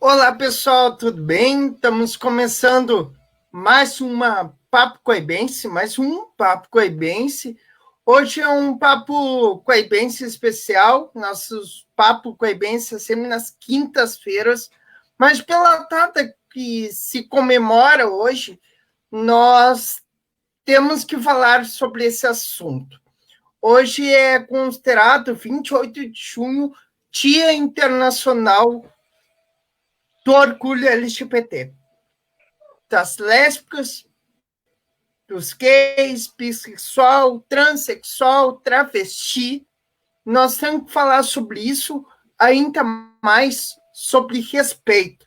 Olá, pessoal, tudo bem? Estamos começando mais um Papo Coibense. Hoje é um Papo Coibense especial. Nossos Papo Coibense é sempre nas quintas-feiras, mas pela data que se comemora hoje, nós temos que falar sobre esse assunto. Hoje é considerado 28 de junho, Dia Internacional do Orgulho LGBT, das lésbicas, dos gays, bissexual, transexual, travesti. Nós temos que falar sobre isso, ainda mais sobre respeito,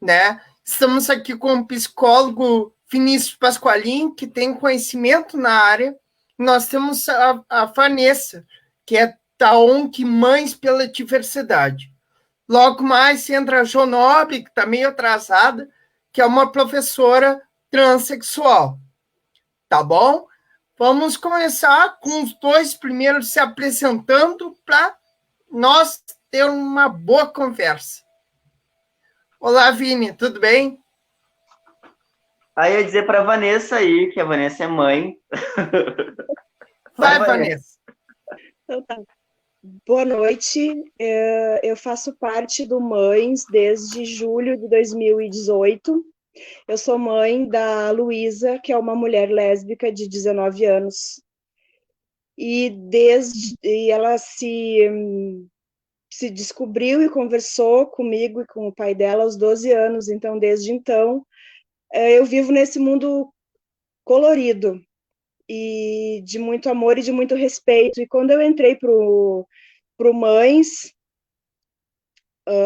né? Estamos aqui com o psicólogo Vinícius Pasqualin, que tem conhecimento na área. Nós temos a Vanessa, que é da ONG Mães pela Diversidade. Logo mais entra a Jonob, que está meio atrasada, que é uma professora transexual. Tá bom? Vamos começar com os dois primeiros se apresentando para nós ter uma boa conversa. Olá, Vini, tudo bem? Aí eu ia dizer para a Vanessa aí, que a Vanessa é mãe. Vai, Vanessa. Então tá. Boa noite, eu faço parte do Mães desde julho de 2018. Eu sou mãe da Luísa, que é uma mulher lésbica de 19 anos. E ela se descobriu e conversou comigo e com o pai dela aos 12 anos. Então, desde então, eu vivo nesse mundo colorido e de muito amor e de muito respeito. E quando eu entrei pro Mães,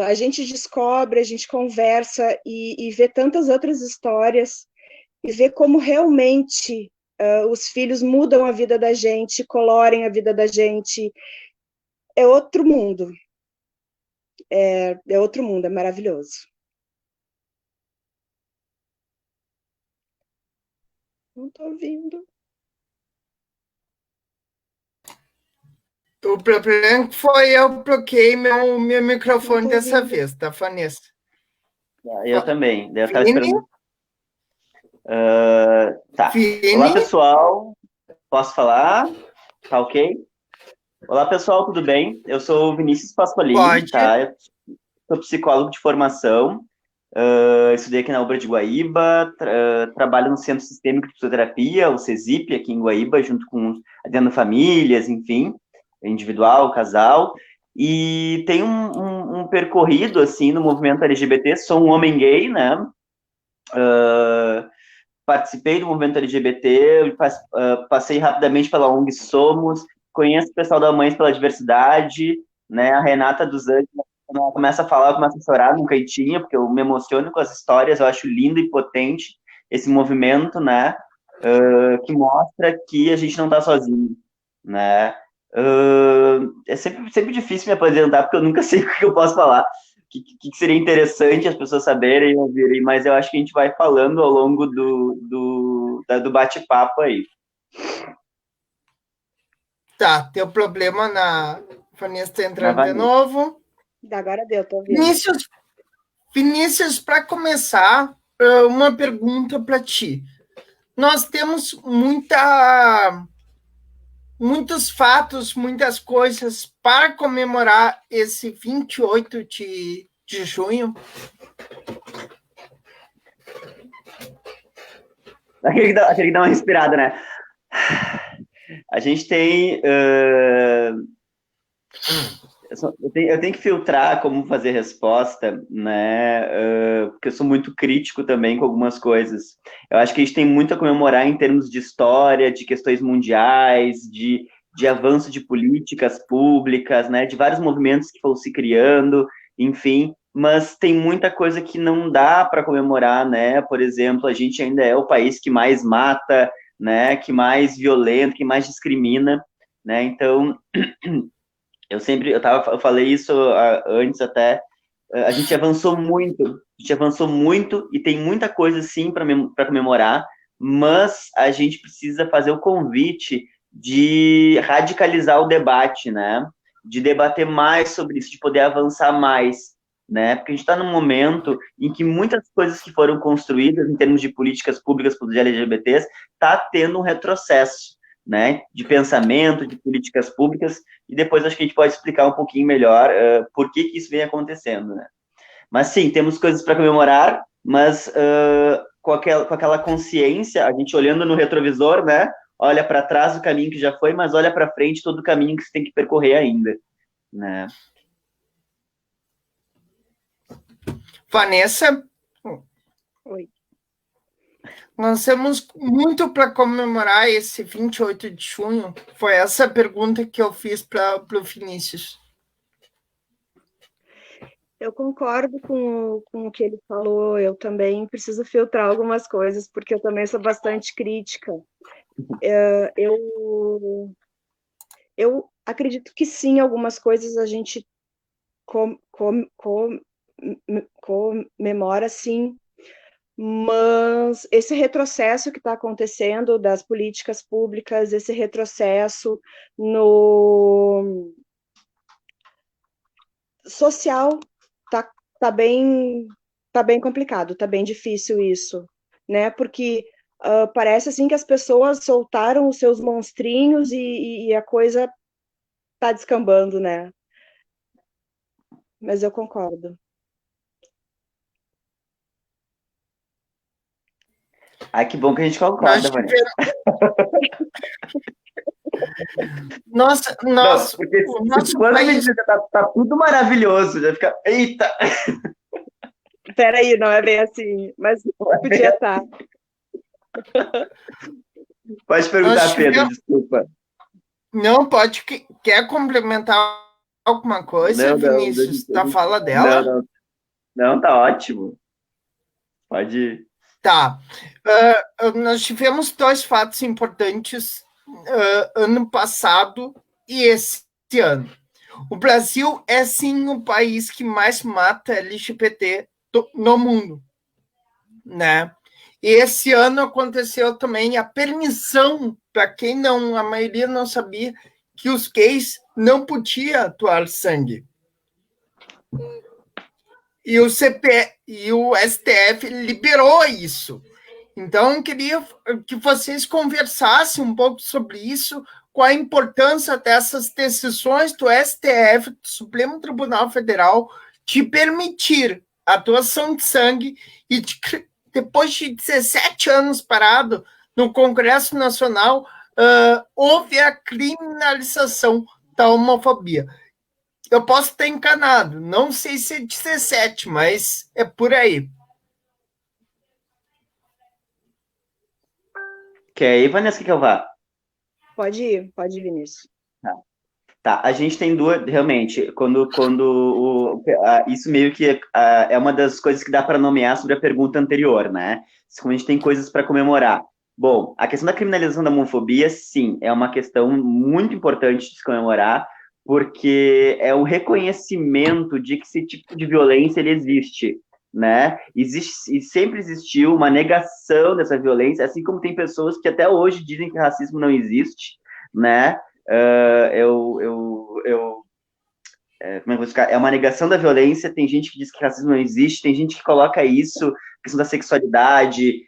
a gente descobre, a gente conversa e vê tantas outras histórias e vê como realmente os filhos mudam a vida da gente, colorem a vida da gente. É outro mundo. É outro mundo, é maravilhoso. Não estou ouvindo. O problema foi eu bloqueei meu microfone dessa vez, tá, Vanessa? Eu também. Eu estava esperando. Tá. Vini? Olá, pessoal. Posso falar? Tá ok? Olá, pessoal, tudo bem? Eu sou o Vinícius Pasqualini, tá? Eu sou psicólogo de formação. Estudei aqui na UBRA de Guaíba, trabalho no Centro Sistêmico de Psicoterapia, o CESIP, aqui em Guaíba, junto com atendendo famílias, enfim, individual, casal, e tem um percorrido, assim, no movimento LGBT. Sou um homem gay, né? Participei do movimento LGBT, passei rapidamente pela ONG Somos, conheço o pessoal da Mães pela Diversidade, né? A Renata dos Anjos, quando ela começa a falar, eu começo a chorar num cantinho, porque eu me emociono com as histórias, eu acho lindo e potente esse movimento, né? Que mostra que a gente não está sozinho, né? É sempre difícil me apresentar, porque eu nunca sei o que eu posso falar, que seria interessante as pessoas saberem e ouvirem, mas eu acho que a gente vai falando ao longo do bate-papo aí. Tá, teu problema na Vanessa está entrando de novo. Agora deu, tô ouvindo. Vinícius, para começar, uma pergunta para ti. Nós temos muitos fatos, muitas coisas para comemorar esse 28 de junho. Aquele que dá uma respirada, né? A gente tem... Eu tenho que filtrar como fazer resposta, né? Porque eu sou muito crítico também com algumas coisas. Eu acho que a gente tem muito a comemorar em termos de história, de questões mundiais, de avanço de políticas públicas, né? De vários movimentos que foram se criando, enfim. Mas tem muita coisa que não dá para comemorar, né? Por exemplo, a gente ainda é o país que mais mata, né? Que mais violenta, que mais discrimina, né? Então... Eu falei isso antes até, a gente avançou muito e tem muita coisa sim para comemorar, mas a gente precisa fazer o convite de radicalizar o debate, né? De debater mais sobre isso, de poder avançar mais, né? Porque a gente está num momento em que muitas coisas que foram construídas em termos de políticas públicas para os LGBTs está tendo um retrocesso, né? De pensamento, de políticas públicas, e depois acho que a gente pode explicar um pouquinho melhor por que isso vem acontecendo, né? Mas sim, temos coisas para comemorar, mas com aquela consciência, a gente olhando no retrovisor, né? Olha para trás o caminho que já foi, mas olha para frente todo o caminho que você tem que percorrer ainda, né? Vanessa, Oi. nós temos muito para comemorar esse 28 de junho. Foi essa a pergunta que eu fiz para o Vinícius. Eu concordo com o que ele falou, eu também preciso filtrar algumas coisas, porque eu também sou bastante crítica. Eu acredito que sim, algumas coisas a gente comemora, sim, mas esse retrocesso que está acontecendo das políticas públicas, esse retrocesso no social, tá bem complicado, tá bem difícil isso, né? Porque parece assim que as pessoas soltaram os seus monstrinhos e a coisa tá descambando, né? Mas eu concordo. Ai, que bom que a gente concorda, Vanessa. Nossa, Não, porque o nosso quando país... me diz que tá tudo maravilhoso, já fica, eita! Peraí, não é bem assim, mas podia estar. Pode perguntar, Pedro, desculpa. Não, pode. Quer complementar alguma coisa, Não, Vinícius, da fala dela? Não, tá ótimo. Pode ir. Tá. Nós tivemos dois fatos importantes ano passado e esse ano. O Brasil é, sim, o país que mais mata LGBT no mundo, né? E esse ano aconteceu também a permissão, para quem não, a maioria não sabia, que os gays não podiam doar sangue. E o STF liberou isso. Então, eu queria que vocês conversassem um pouco sobre isso, qual a importância dessas decisões do STF, do Supremo Tribunal Federal, de permitir a doação de sangue e depois de 17 anos parado no Congresso Nacional, houve a criminalização da homofobia. Eu posso estar enganado, não sei se é 17, mas é por aí. Quer ir, Vanessa, que eu vá? Pode ir, Vinícius. Tá, a gente tem duas, realmente, isso meio que é uma das coisas que dá para nomear sobre a pergunta anterior, né? Quando a gente tem coisas para comemorar. Bom, a questão da criminalização da homofobia, sim, é uma questão muito importante de se comemorar, porque é o reconhecimento de que esse tipo de violência ele existe, né? Existe, e sempre existiu uma negação dessa violência, assim como tem pessoas que até hoje dizem que racismo não existe, né? Como é que eu vou explicar? É uma negação da violência, tem gente que diz que racismo não existe, tem gente que coloca isso, questão da sexualidade,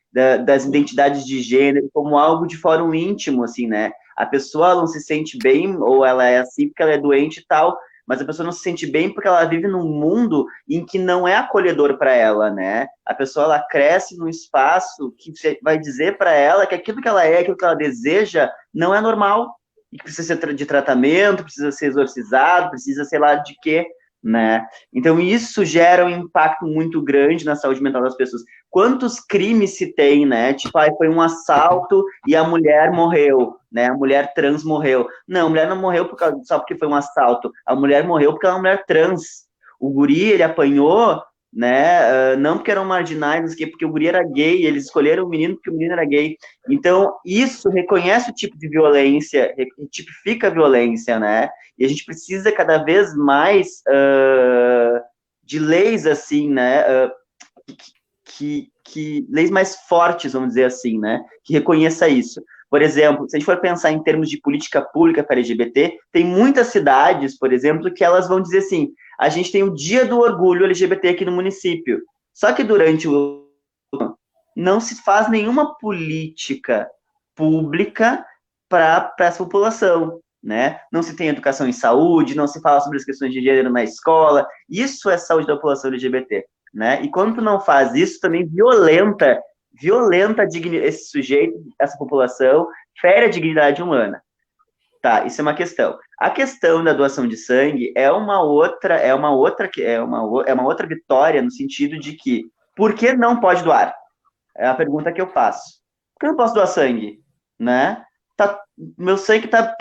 das identidades de gênero, como algo de fórum íntimo, assim, né? A pessoa não se sente bem, ou ela é assim porque ela é doente e tal, mas a pessoa não se sente bem porque ela vive num mundo em que não é acolhedor para ela, né? A pessoa, ela cresce num espaço que vai dizer para ela que aquilo que ela é, aquilo que ela deseja, não é normal, e que precisa ser de tratamento, precisa ser exorcizado, precisa sei lá de quê, né? Então isso gera um impacto muito grande na saúde mental das pessoas. Quantos crimes se tem, né? Tipo, foi um assalto e a mulher morreu, né? A mulher trans morreu. Não, a mulher não morreu só porque foi um assalto. A mulher morreu porque ela é uma mulher trans. O guri, ele apanhou, né? Não porque eram marginais, porque o guri era gay, eles escolheram o menino porque o menino era gay. Então, isso reconhece o tipo de violência, tipifica a violência, né? E a gente precisa cada vez mais de leis assim, né? Leis mais fortes, vamos dizer assim, né? Que reconheça isso. Por exemplo, se a gente for pensar em termos de política pública para LGBT, tem muitas cidades, por exemplo, que elas vão dizer assim, a gente tem o Dia do Orgulho LGBT aqui no município. Só que durante o não se faz nenhuma política pública para essa população, né? Não se tem educação em saúde, não se fala sobre as questões de gênero na escola. Isso é saúde da população LGBT, né? E quando tu não faz isso, também violenta esse sujeito, essa população, fere a dignidade humana. Tá, isso é uma questão. A questão da doação de sangue é uma outra vitória no sentido de que por que não pode doar? É a pergunta que eu faço. Por que eu não posso doar sangue? Né? Meu sangue tá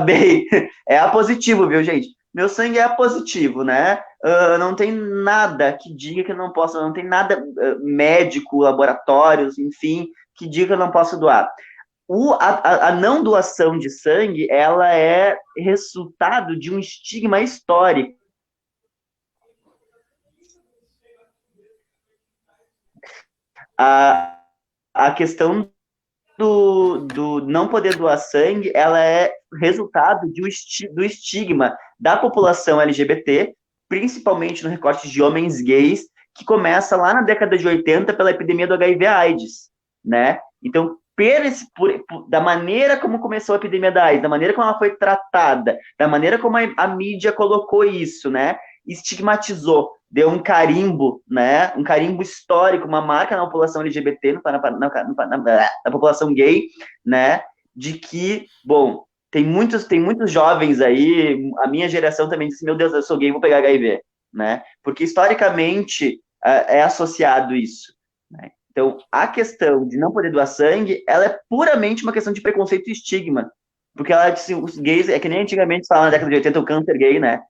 bem. É A positivo, viu, gente? Meu sangue é A positivo, né? Não tem nada que diga que eu não posso, não tem nada médico, laboratórios, enfim, que diga que eu não posso doar. A não doação de sangue, ela é resultado de um estigma histórico. A questão do não poder doar sangue, ela é resultado do estigma da população LGBT, principalmente no recorte de homens gays, que começa lá na década de 80 pela epidemia do HIV/AIDS, né? Então, da maneira como começou a epidemia da AIDS, da maneira como ela foi tratada, da maneira como a mídia colocou isso, né? Estigmatizou, deu um carimbo, né? Um carimbo histórico, uma marca na população LGBT, na população gay, né? De que, bom, tem muitos jovens aí, a minha geração também disse, meu Deus, eu sou gay, vou pegar HIV, né? Porque historicamente é associado isso, né? Então, a questão de não poder doar sangue, ela é puramente uma questão de preconceito e estigma. Porque ela disse, os gays, é que nem antigamente falavam na década de 80, o câncer gay, né?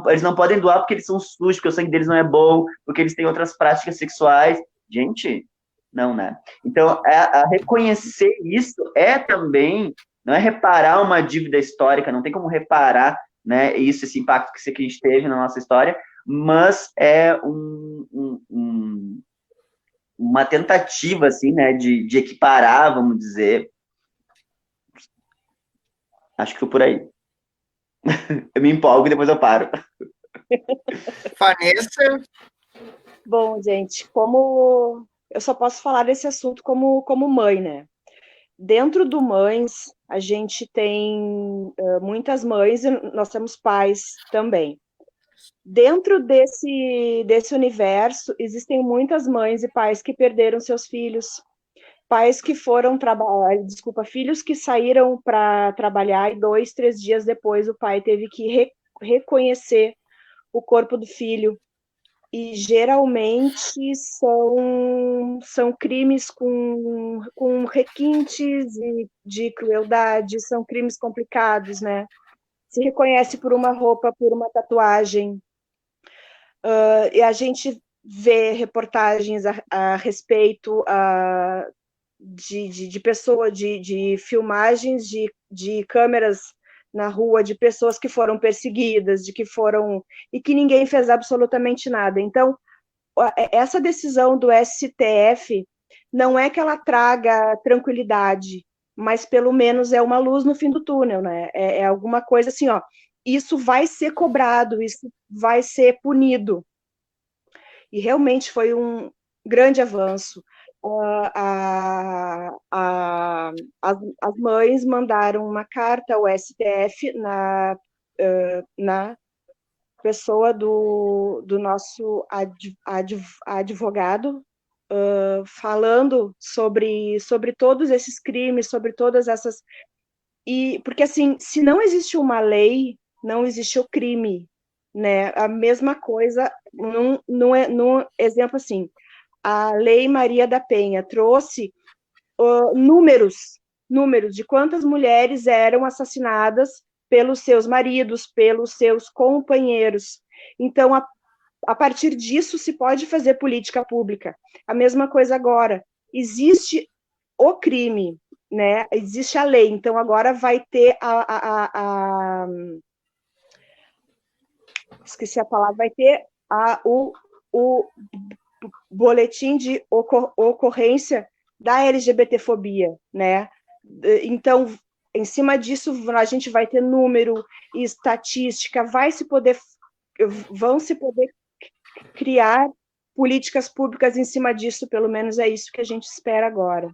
Eles não podem doar porque eles são sujos, porque o sangue deles não é bom, porque eles têm outras práticas sexuais. Gente, não, né? Então, a reconhecer isso é também, não é reparar uma dívida histórica, não tem como reparar, né, esse impacto que a gente teve na nossa história, mas é uma tentativa, assim, né, de equiparar, vamos dizer. Acho que foi por aí. Eu me empolgo e depois eu paro. Vanessa? Bom, gente, como eu só posso falar desse assunto como mãe, né? Dentro do Mães, a gente tem muitas mães e nós temos pais também. Dentro desse universo, existem muitas mães e pais que perderam seus filhos, pais que foram trabalhar, filhos que saíram para trabalhar e 2, 3 dias depois o pai teve que reconhecer o corpo do filho. E geralmente são crimes com requintes de crueldade, são crimes complicados, né? Se reconhece por uma roupa, por uma tatuagem. E a gente vê reportagens a respeito de pessoas, de filmagens de câmeras na rua, de pessoas que foram perseguidas, e que ninguém fez absolutamente nada. Então, essa decisão do STF não é que ela traga tranquilidade, mas pelo menos é uma luz no fim do túnel, né? É alguma coisa assim, ó, isso vai ser cobrado, isso vai ser punido. E realmente foi um grande avanço. As mães mandaram uma carta ao STF na pessoa do nosso advogado, falando sobre todos esses crimes, sobre todas essas... Porque, assim, se não existe uma lei, não existe o crime, né? A mesma coisa, num exemplo assim, a Lei Maria da Penha trouxe números de quantas mulheres eram assassinadas pelos seus maridos, pelos seus companheiros. Então, a partir disso, se pode fazer política pública. A mesma coisa agora. Existe o crime, né? Existe a lei. Então, agora vai ter esqueci a palavra, vai ter o boletim de ocorrência da LGBTfobia, né? Então, em cima disso, a gente vai ter número e estatística, vão se poder criar políticas públicas em cima disso, pelo menos é isso que a gente espera agora.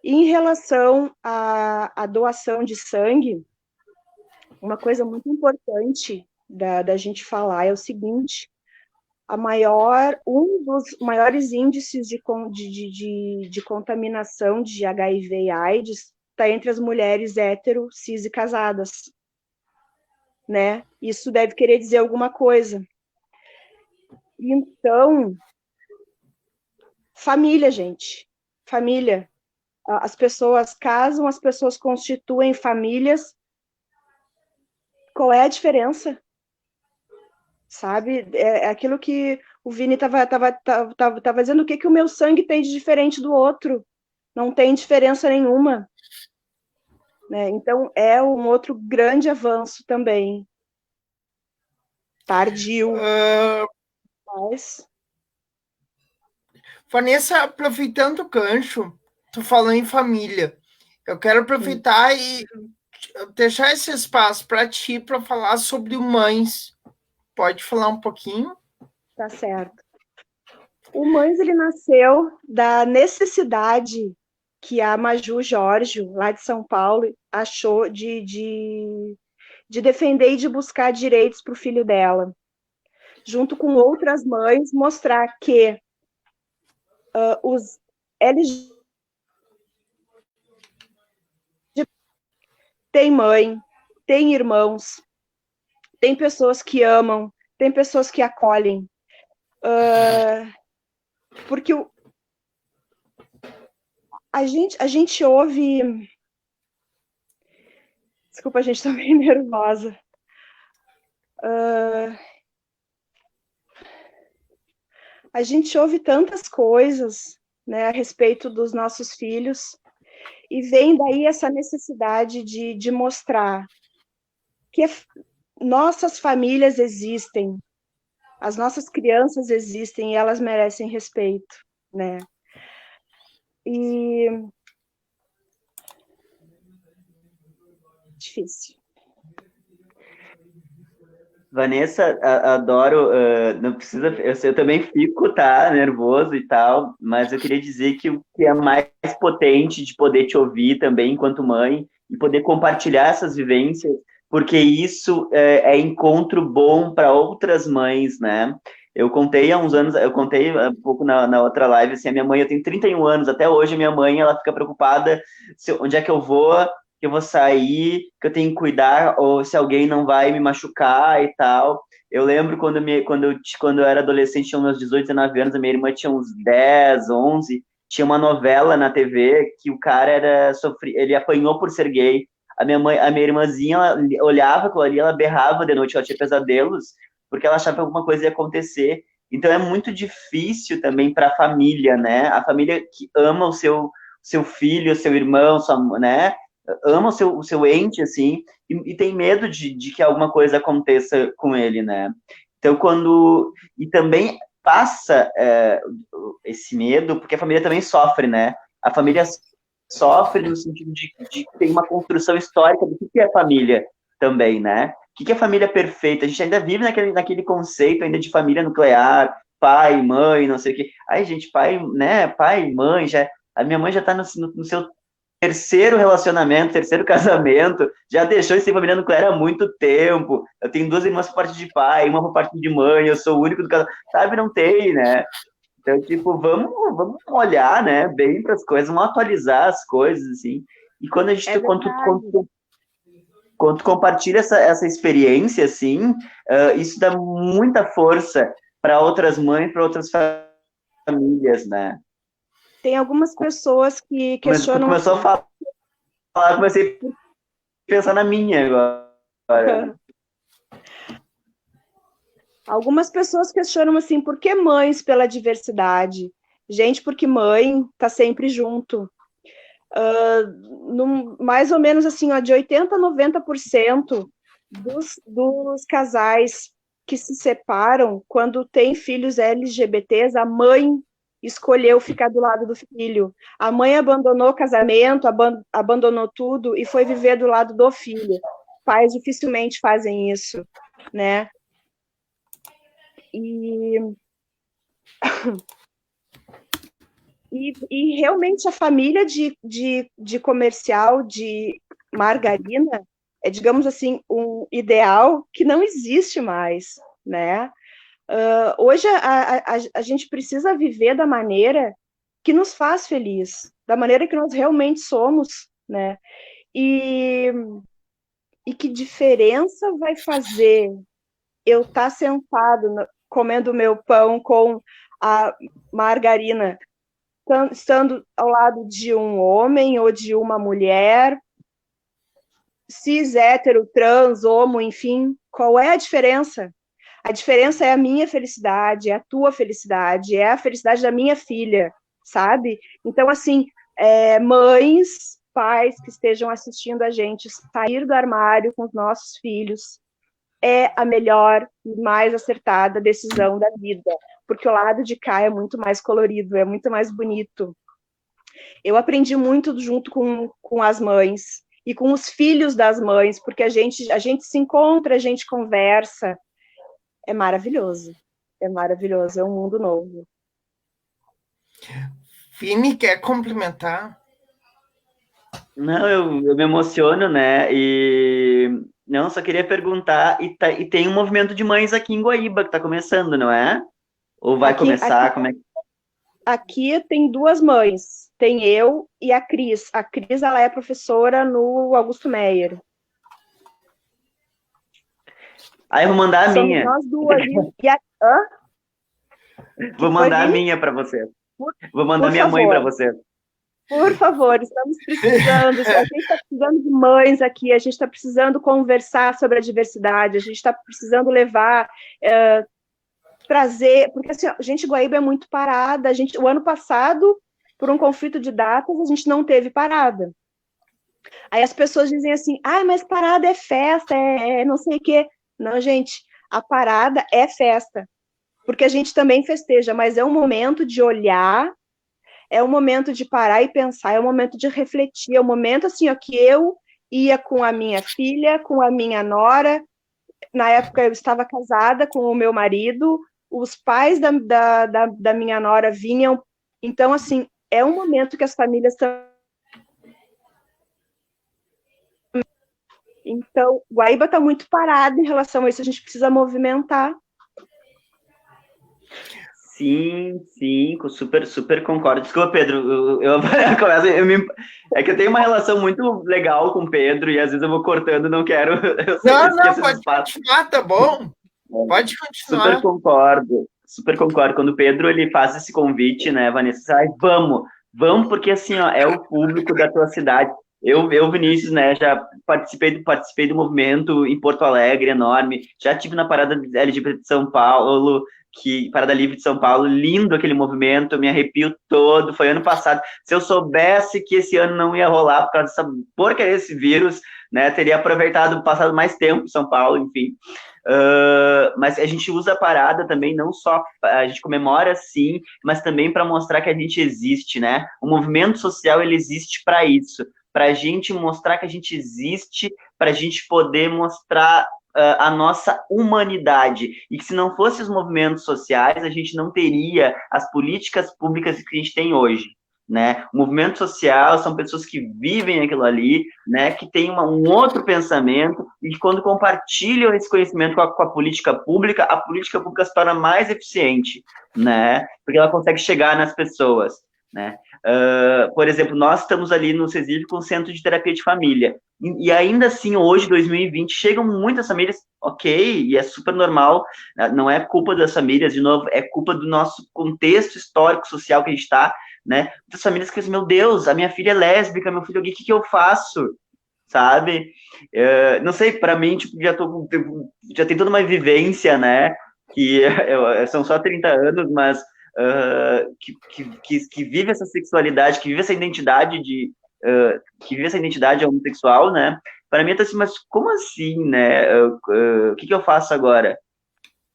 Em relação à doação de sangue, uma coisa muito importante da gente falar é o seguinte: um dos maiores índices de contaminação de HIV e AIDS está entre as mulheres hétero, cis e casadas, né? Isso deve querer dizer alguma coisa. Então, família, gente, família. As pessoas casam, as pessoas constituem famílias. Qual é a diferença? Sabe? É aquilo que o Vini estava dizendo, o que o meu sangue tem de diferente do outro? Não tem diferença nenhuma. Né? Então, é um outro grande avanço também. Tardio. Mas... Vanessa, aproveitando o gancho, tu falou em família. Eu quero aproveitar e deixar esse espaço para ti para falar sobre o Mães. Pode falar um pouquinho? Tá certo. O Mães, ele nasceu da necessidade que a Maju Jorge, lá de São Paulo, achou de defender e de buscar direitos para o filho dela. Junto com outras mães, mostrar que os LGBT tem mãe, tem irmãos, tem pessoas que amam, tem pessoas que acolhem. Porque a gente ouve... Desculpa, a gente está meio nervosa. A gente ouve tantas coisas, né, a respeito dos nossos filhos, e vem daí essa necessidade de mostrar que nossas famílias existem, as nossas crianças existem e elas merecem respeito, né? E... difícil. Vanessa, adoro, não precisa, eu também fico, tá, nervoso e tal, mas eu queria dizer que o que é mais potente de poder te ouvir também enquanto mãe e poder compartilhar essas vivências, porque isso é encontro bom para outras mães, né? Eu contei há uns anos, eu contei um pouco na outra live, assim, a minha mãe, eu tenho 31 anos, até hoje a minha mãe, ela fica preocupada onde é que eu vou sair, que eu tenho que cuidar, ou se alguém não vai me machucar e tal. Eu lembro quando eu era adolescente, tinha uns 18, 19 anos, a minha irmã tinha uns 10, 11, tinha uma novela na TV que o cara ele apanhou por ser gay. A minha irmãzinha, ela olhava aquilo ali, ela berrava de noite, ela tinha pesadelos, porque ela achava que alguma coisa ia acontecer. Então é muito difícil também para a família, né? A família que ama o seu filho, o seu irmão, né? Ama o seu ente, assim, e tem medo de que alguma coisa aconteça com ele, né? Então, e também passa esse medo, porque a família também sofre, né? A família sofre no sentido de que tem uma construção histórica do que é família também, né? O que é família perfeita? A gente ainda vive naquele conceito ainda de família nuclear, pai, mãe, não sei o quê. Ai, gente, pai, né? Pai, mãe, a minha mãe já tá no seu terceiro relacionamento, terceiro casamento, já deixou de ser família nuclear há muito tempo. Eu tenho 2 irmãs por parte de pai, uma por parte de mãe, eu sou o único do casamento. Sabe, não tem, né? Então, tipo, vamos olhar, né, bem para as coisas, vamos atualizar as coisas, assim. E quando a gente, quando tu compartilha essa experiência, assim, isso dá muita força para outras mães, para outras famílias, né? Tem algumas pessoas que questionam... Começou a falar, comecei a pensar na minha agora. Algumas pessoas questionam assim, por que mães pela diversidade? Gente, porque mãe tá sempre junto. Mais ou menos assim, ó, de 80% a 90% dos casais que se separam, quando tem filhos LGBTs, a mãe escolheu ficar do lado do filho. A mãe abandonou o casamento, abandonou tudo e foi viver do lado do filho. Pais dificilmente fazem isso, né? E realmente a família de comercial de margarina é, digamos assim, um ideal que não existe mais, né? Hoje a gente precisa viver da maneira que nos faz feliz, da maneira que nós realmente somos, né? E que diferença vai fazer eu estar sentado comendo meu pão com a margarina, estando ao lado de um homem ou de uma mulher, cis, hétero, trans, homo, enfim, qual é a diferença? A diferença é a minha felicidade, é a tua felicidade, é a felicidade da minha filha, sabe? Então, assim, mães, pais que estejam assistindo a gente, sair do armário com os nossos filhos é a melhor e mais acertada decisão da vida, porque o lado de cá é muito mais colorido, é muito mais bonito. Eu aprendi muito junto com as mães e com os filhos das mães, porque a gente se encontra, a gente conversa. É maravilhoso, é um mundo novo. Vini, quer complementar? Não, eu me emociono, né? E não, só queria perguntar, e tem um movimento de mães aqui em Guaíba que está começando, não é? Ou vai começar? Como é que... Aqui tem duas mães, tem eu e a Cris. A Cris, ela é professora no Augusto Meyer. Aí eu vou mandar a minha. Nós duas. Vou mandar a minha para você. Vou mandar minha mãe para você. Por favor, estamos precisando. A gente está precisando de mães aqui, a gente está precisando conversar sobre a diversidade, a gente está precisando levar, trazer, porque assim, a gente, Guaíba é muito parada. O ano passado, por um conflito de datas, a gente não teve parada. Aí as pessoas dizem assim, mas parada é festa, é não sei o quê. Não, gente, a parada é festa, porque a gente também festeja, mas é um momento de olhar, é um momento de parar e pensar, é um momento de refletir, é um momento assim, ó, que eu ia com a minha filha, com a minha nora, na época eu estava casada com o meu marido, os pais da minha nora vinham, então assim, é um momento que as famílias estão... Então, Guaíba está muito parada em relação a isso, a gente precisa movimentar. Sim, super concordo. Desculpa, Pedro, é que eu tenho uma relação muito legal com o Pedro e às vezes eu vou cortando, não quero... Não, pode continuar, tá bom? Pode continuar. Super concordo. Quando o Pedro ele faz esse convite, né, Vanessa, vamos, porque assim, ó, é o público da tua cidade. Eu, Vinícius, né, já participei do movimento em Porto Alegre, enorme, já estive na Parada LGBT de São Paulo, Parada Livre de São Paulo, lindo aquele movimento, eu me arrepio todo, foi ano passado, se eu soubesse que esse ano não ia rolar por causa dessa porcaria desse vírus, né, teria passado mais tempo em São Paulo, enfim. Mas a gente usa a parada também, não só a gente comemora sim, mas também para mostrar que a gente existe, né? O movimento social ele existe para isso, para a gente mostrar que a gente existe, para a gente poder mostrar a nossa humanidade, e que se não fossem os movimentos sociais, a gente não teria as políticas públicas que a gente tem hoje, né? O movimento social são pessoas que vivem aquilo ali, né? Que têm um outro pensamento, e que quando compartilham esse conhecimento com a política pública se torna mais eficiente, né? Porque ela consegue chegar nas pessoas, né? Por exemplo, nós estamos ali no CESIF com o Centro de Terapia de Família, e ainda assim, hoje, 2020, chegam muitas famílias, ok, e é super normal, não é culpa das famílias, de novo, é culpa do nosso contexto histórico, social que a gente está, né? Muitas famílias que dizem, meu Deus, a minha filha é lésbica, meu filho é gay, o que eu faço? Sabe? Não sei, para mim, tipo, já tem toda uma vivência, né? Que são só 30 anos, mas que vive essa sexualidade, que vive essa identidade que vive essa identidade homossexual, né? Para mim, tá assim, mas como assim, né? O que eu faço agora?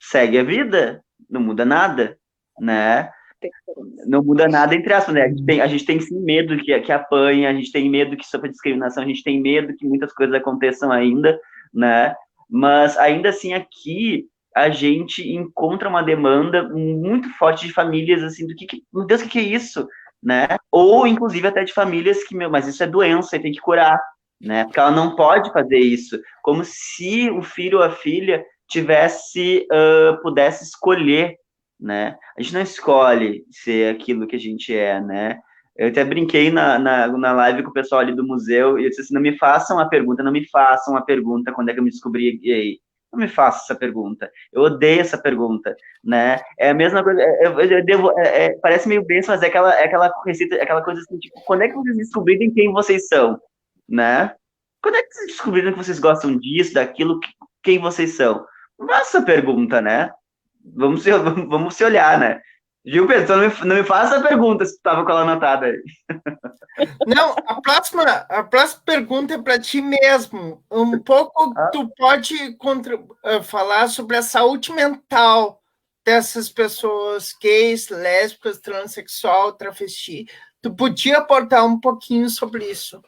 Segue a vida, não muda nada, né? Não muda nada, entre aspas, né? A gente tem sim medo que apanhe, a gente tem medo que sofra discriminação, a gente tem medo que muitas coisas aconteçam ainda, né? Mas ainda assim aqui a gente encontra uma demanda muito forte de famílias assim, meu Deus, o que é isso, né? Ou inclusive até de famílias que, mas isso é doença, você tem que curar, né? Porque ela não pode fazer isso, como se o filho ou a filha pudesse escolher, né? A gente não escolhe ser aquilo que a gente é, né? Eu até brinquei na live com o pessoal ali do museu e eu disse assim, não me façam a pergunta, não me façam a pergunta quando é que eu me descobri gay. Não me faça essa pergunta. Eu odeio essa pergunta, né? É a mesma coisa, parece meio bem, mas é aquela receita, aquela coisa assim, tipo, quando é que vocês descobriram quem vocês são, né? Quando é que vocês descobriram que vocês gostam disso, daquilo, quem vocês são? Nossa pergunta, né? Vamos se olhar, né? Gil Pedro, não me faça a pergunta se tu estava com ela anotada aí. Não, a próxima pergunta é para ti mesmo. Um pouco tu pode falar sobre a saúde mental dessas pessoas gays, lésbicas, transexual, travesti. Tu podia aportar um pouquinho sobre isso?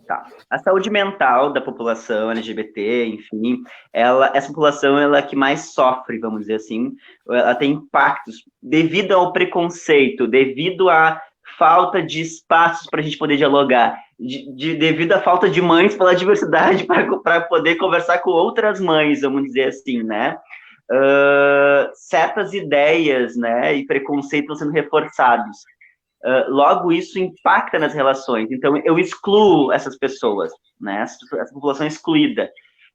Tá. A saúde mental da população LGBT, enfim, essa população ela é a que mais sofre, vamos dizer assim, ela tem impactos devido ao preconceito, devido à falta de espaços para a gente poder dialogar, devido à falta de mães pela diversidade para poder conversar com outras mães, vamos dizer assim, né? Certas ideias, né, e preconceitos sendo reforçados. Logo, isso impacta nas relações. Então, eu excluo essas pessoas, né? Essa população excluída.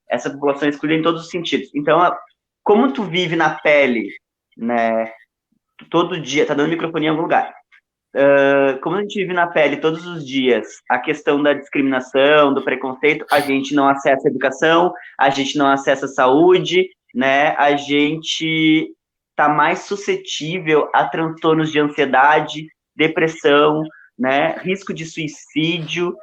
Essa população excluída em todos os sentidos. Então, como tu vive na pele, né? Todo dia, tá dando microfone em algum lugar. Como a gente vive na pele todos os dias, a questão da discriminação, do preconceito, a gente não acessa a educação, a gente não acessa a saúde, né? A gente tá mais suscetível a transtornos de ansiedade, depressão, né, risco de suicídio,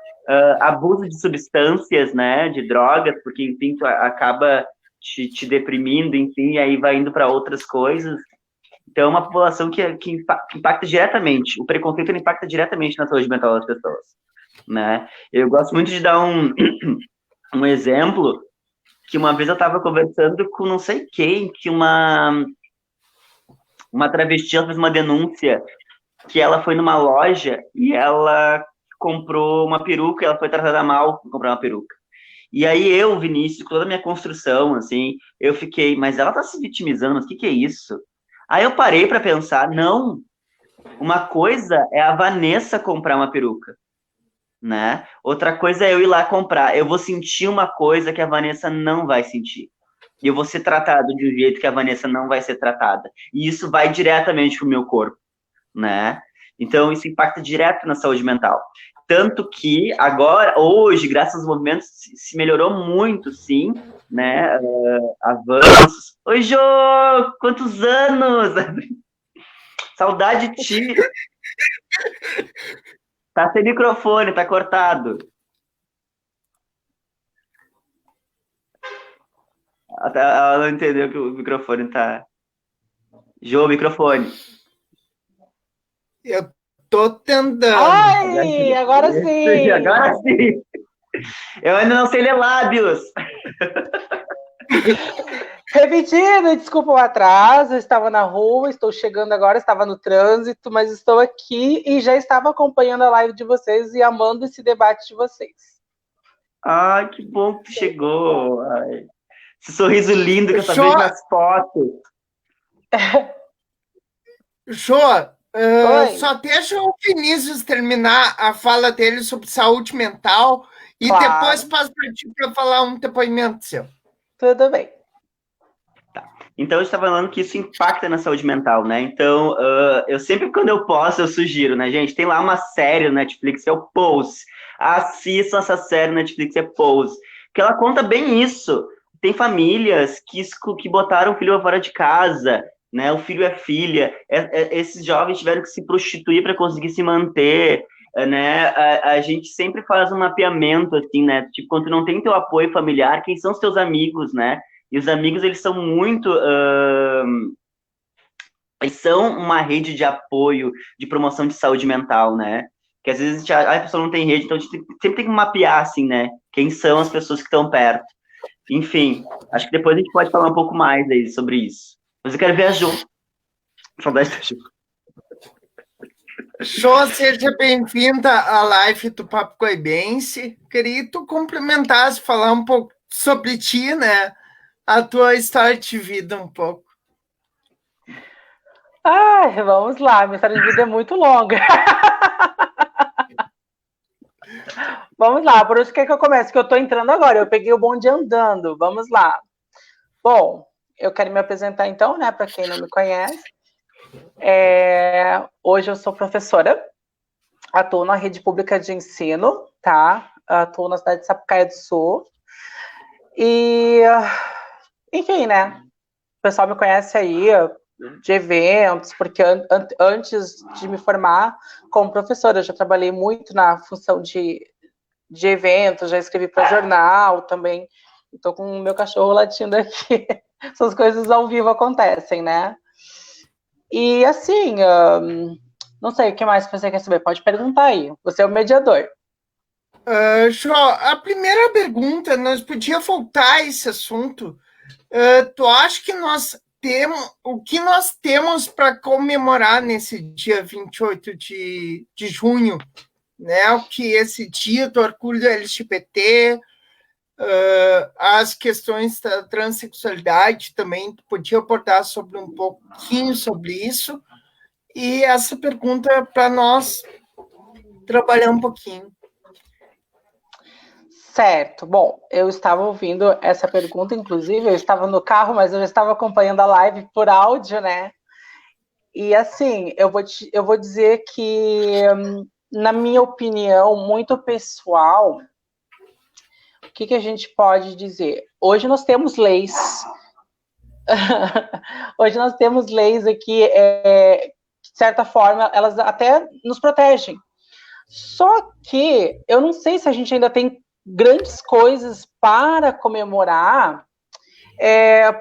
abuso de substâncias, né, de drogas, porque, enfim, tu acaba te deprimindo, enfim, e aí vai indo para outras coisas. Então, é uma população que impacta diretamente, o preconceito impacta diretamente na saúde mental das pessoas, né. Eu gosto muito de dar um exemplo, que uma vez eu estava conversando com não sei quem, que uma travesti, ela fez uma denúncia que ela foi numa loja e ela comprou uma peruca, ela foi tratada mal por comprar uma peruca. E aí eu, Vinícius, com toda a minha construção, assim, eu fiquei, mas ela tá se vitimizando, mas o que é isso? Aí eu parei para pensar, não, uma coisa é a Vanessa comprar uma peruca, né? Outra coisa é eu ir lá comprar. Eu vou sentir uma coisa que a Vanessa não vai sentir. E eu vou ser tratado de um jeito que a Vanessa não vai ser tratada. E isso vai diretamente pro meu corpo, né? Então, isso impacta direto na saúde mental. Tanto que agora, hoje, graças aos movimentos, se melhorou muito, sim, né? Avanços. Oi, Jô! Quantos anos! Saudade de ti! Tá sem microfone, tá cortado. Ela não entendeu que o microfone tá... Jô, microfone. Eu tô tentando. Ai, agora sim! Agora sim! Eu ainda não sei ler lábios! Repetindo, desculpa o atraso, eu estava na rua, estou chegando agora, estava no trânsito, mas estou aqui e já estava acompanhando a live de vocês e amando esse debate de vocês. Ai, que bom que tu chegou! Ai. Esse sorriso lindo que eu só vejo nas fotos. Jô, só deixa o Vinícius terminar a fala dele sobre saúde mental e depois passo para ti para falar um depoimento seu. Tudo bem. Tá. Então, eu estava falando que isso impacta na saúde mental, né? Então, eu sempre, quando eu posso, eu sugiro, né, gente? Tem lá uma série no Netflix, é o Pose. Assistam essa série no Netflix, é Pose. Que ela conta bem isso. Tem famílias que botaram o filho fora de casa, né? O filho é filha. Esses jovens tiveram que se prostituir para conseguir se manter, né? A gente sempre faz um mapeamento, assim, né? Tipo, quando tu não tem teu apoio familiar, quem são os teus amigos, né? E os amigos, eles são muito... são uma rede de apoio, de promoção de saúde mental, né? Que às vezes a pessoa não tem rede, então a gente sempre tem que mapear, assim, né? Quem são as pessoas que estão perto. Enfim, acho que depois a gente pode falar um pouco mais aí sobre isso. Mas eu quero ver a Jo. Saudade da Jo. Jo, seja bem-vinda à live do Papo Coibense. Queria que tu complementasse, falar um pouco sobre ti, né? A tua história de vida um pouco. Ai, vamos lá, minha história de vida é muito longa. Vamos lá, por isso que eu começo, que eu tô entrando agora, eu peguei o bonde andando, vamos lá. Bom, eu quero me apresentar então, né, para quem não me conhece. Hoje eu sou professora, atuo na rede pública de ensino, tá? Atuo na cidade de Sapucaia do Sul. E, enfim, né, o pessoal me conhece aí de eventos, porque antes de me formar como professora, eu já trabalhei muito na função de eventos, já escrevi para jornal também. Estou com o meu cachorro latindo aqui. Essas coisas ao vivo acontecem, né? E assim, não sei, o que mais você quer saber? Pode perguntar aí. Você é o mediador. Jo, a primeira pergunta, nós podíamos voltar a esse assunto. Tu acha que o que nós temos para comemorar nesse dia 28 de junho, né? O que esse dia do orgulho LGBT, as questões da transexualidade também, tu podia abordar sobre um pouquinho sobre isso, e essa pergunta para nós trabalhar um pouquinho. Certo. Bom, eu estava ouvindo essa pergunta, inclusive, eu estava no carro, mas eu já estava acompanhando a live por áudio, né? E assim, eu vou dizer que, na minha opinião, muito pessoal, o que a gente pode dizer? Hoje nós temos leis. Hoje nós temos leis aqui, de certa forma, elas até nos protegem. Só que eu não sei se a gente ainda tem grandes coisas para comemorar.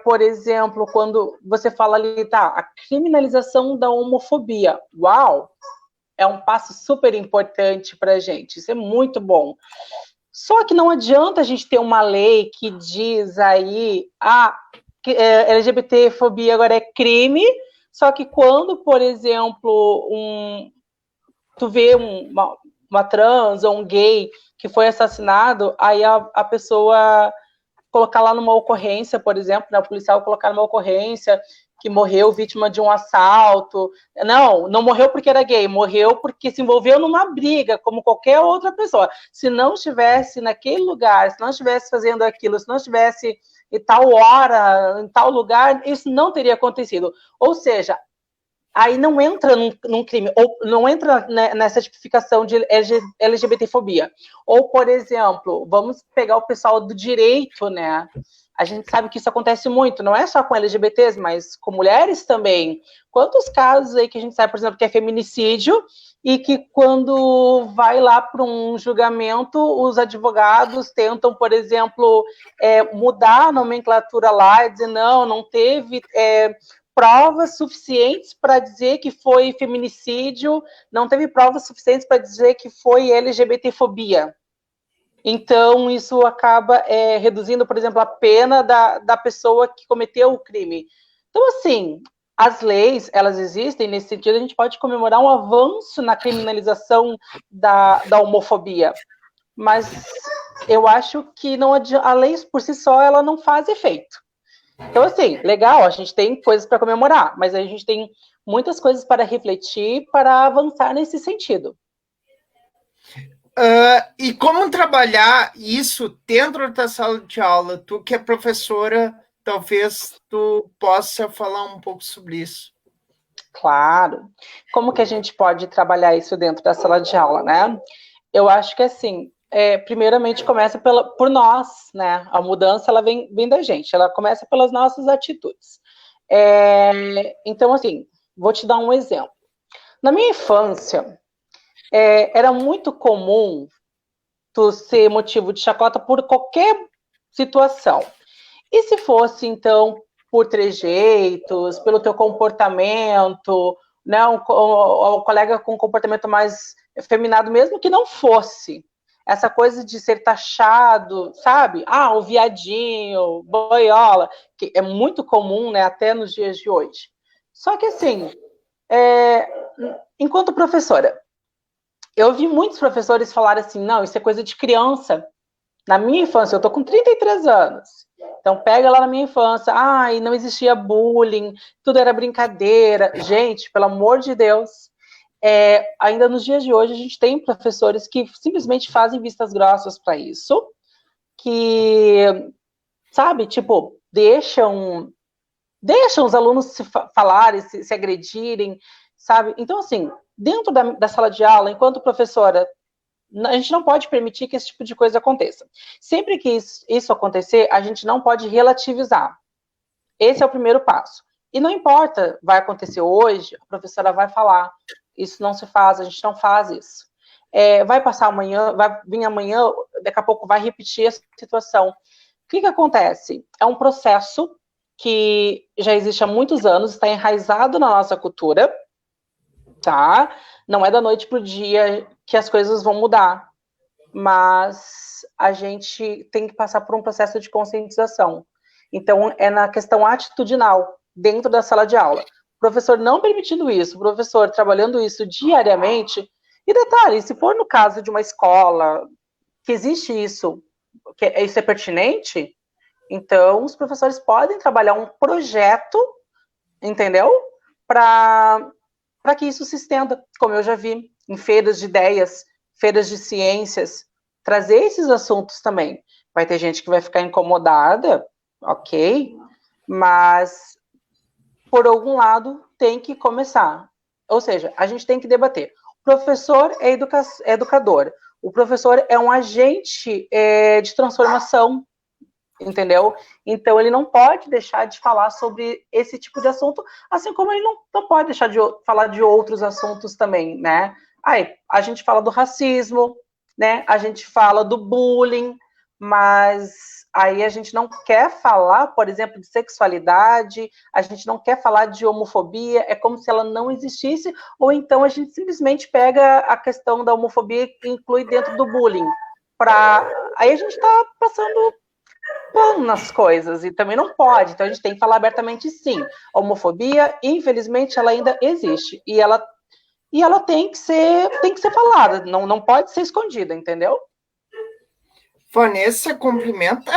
Por exemplo, quando você fala ali, tá, a criminalização da homofobia. Uau! É um passo super importante para a gente, isso é muito bom. Só que não adianta a gente ter uma lei que diz aí, LGBTfobia agora é crime, só que quando, por exemplo, tu vê uma trans ou um gay que foi assassinado, aí a pessoa colocar lá numa ocorrência, por exemplo, né, o policial colocar numa ocorrência que morreu vítima de um assalto. Não morreu porque era gay, morreu porque se envolveu numa briga, como qualquer outra pessoa. Se não estivesse naquele lugar, se não estivesse fazendo aquilo, se não estivesse em tal hora, em tal lugar, isso não teria acontecido. Ou seja, aí não entra num crime, ou não entra nessa tipificação de LGBTfobia. Ou, por exemplo, vamos pegar o pessoal do direito, né? A gente sabe que isso acontece muito, não é só com LGBTs, mas com mulheres também. Quantos casos aí que a gente sabe, por exemplo, que é feminicídio, e que quando vai lá para um julgamento, os advogados tentam, por exemplo, mudar a nomenclatura lá e dizer, não teve provas suficientes para dizer que foi feminicídio, não teve provas suficientes para dizer que foi LGBTfobia. Então, isso acaba reduzindo, por exemplo, a pena da pessoa que cometeu o crime. Então, assim, as leis, elas existem, nesse sentido, a gente pode comemorar um avanço na criminalização da homofobia. Mas eu acho que a lei, por si só, ela não faz efeito. Então, assim, legal, a gente tem coisas para comemorar, mas a gente tem muitas coisas para refletir, para avançar nesse sentido. E como trabalhar isso dentro da sala de aula? Tu que é professora, talvez tu possa falar um pouco sobre isso. Claro. Como que a gente pode trabalhar isso dentro da sala de aula, né? Eu acho que, assim, primeiramente começa por nós, né? A mudança, ela vem da gente, ela começa pelas nossas atitudes. Então, assim, vou te dar um exemplo. Na minha infância, era muito comum tu ser motivo de chacota por qualquer situação. E se fosse, então, por trejeitos, pelo teu comportamento, né? Um colega com um comportamento mais efeminado, mesmo que não fosse. Essa coisa de ser taxado, sabe? O viadinho, boiola, que é muito comum, né? Até nos dias de hoje. Só que, assim, enquanto professora, eu vi muitos professores falarem assim, não, isso é coisa de criança. Na minha infância, eu tô com 33 anos. Então, pega lá na minha infância, e não existia bullying, tudo era brincadeira. Gente, pelo amor de Deus, ainda nos dias de hoje, a gente tem professores que simplesmente fazem vistas grossas para isso, que, sabe, tipo, deixam os alunos se falarem, se agredirem, sabe? Então, assim, dentro da sala de aula, enquanto professora, a gente não pode permitir que esse tipo de coisa aconteça. Sempre que isso acontecer, a gente não pode relativizar. Esse é o primeiro passo. E não importa, vai acontecer hoje, a professora vai falar, isso não se faz, a gente não faz isso. Vai passar amanhã, vai vir amanhã, daqui a pouco vai repetir essa situação. O que acontece? É um processo que já existe há muitos anos, está enraizado na nossa cultura, tá? Não é da noite para o dia que as coisas vão mudar, mas a gente tem que passar por um processo de conscientização. Então, é na questão atitudinal, dentro da sala de aula. O professor não permitindo isso, o professor trabalhando isso diariamente, e detalhe, se for no caso de uma escola que existe isso, que isso é pertinente, então os professores podem trabalhar um projeto, entendeu? Para que isso se estenda, como eu já vi, em feiras de ideias, feiras de ciências, trazer esses assuntos também. Vai ter gente que vai ficar incomodada, ok, mas, por algum lado, tem que começar. Ou seja, a gente tem que debater. O professor é educador. O professor é um agente de transformação, entendeu? Então, ele não pode deixar de falar sobre esse tipo de assunto, assim como ele não pode deixar de falar de outros assuntos também, né? A gente fala do racismo, né? A gente fala do bullying, mas aí a gente não quer falar, por exemplo, de sexualidade, a gente não quer falar de homofobia, é como se ela não existisse, ou então a gente simplesmente pega a questão da homofobia e inclui dentro do bullying. Aí a gente está passando pano nas coisas, e também não pode, então a gente tem que falar abertamente sim. A homofobia, infelizmente, ela ainda existe, e ela tem que ser falada, não pode ser escondida, entendeu? Vanessa, cumprimenta.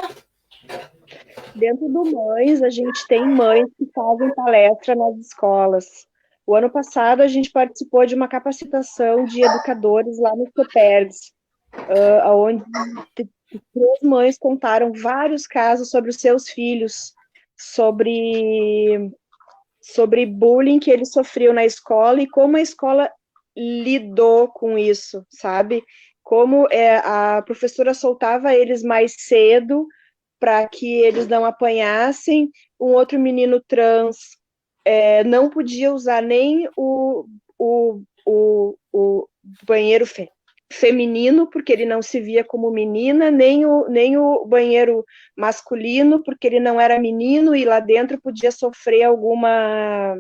Dentro do Mães, a gente tem mães que fazem palestra nas escolas. O ano passado, a gente participou de uma capacitação de educadores lá no CEPERGS, onde 3 mães contaram vários casos sobre os seus filhos, sobre bullying que eles sofriam na escola e como a escola lidou com isso, sabe? Como a professora soltava eles mais cedo para que eles não apanhassem. Um outro menino trans não podia usar nem o banheiro feminino, porque ele não se via como menina, nem o banheiro masculino, porque ele não era menino, e lá dentro podia sofrer alguma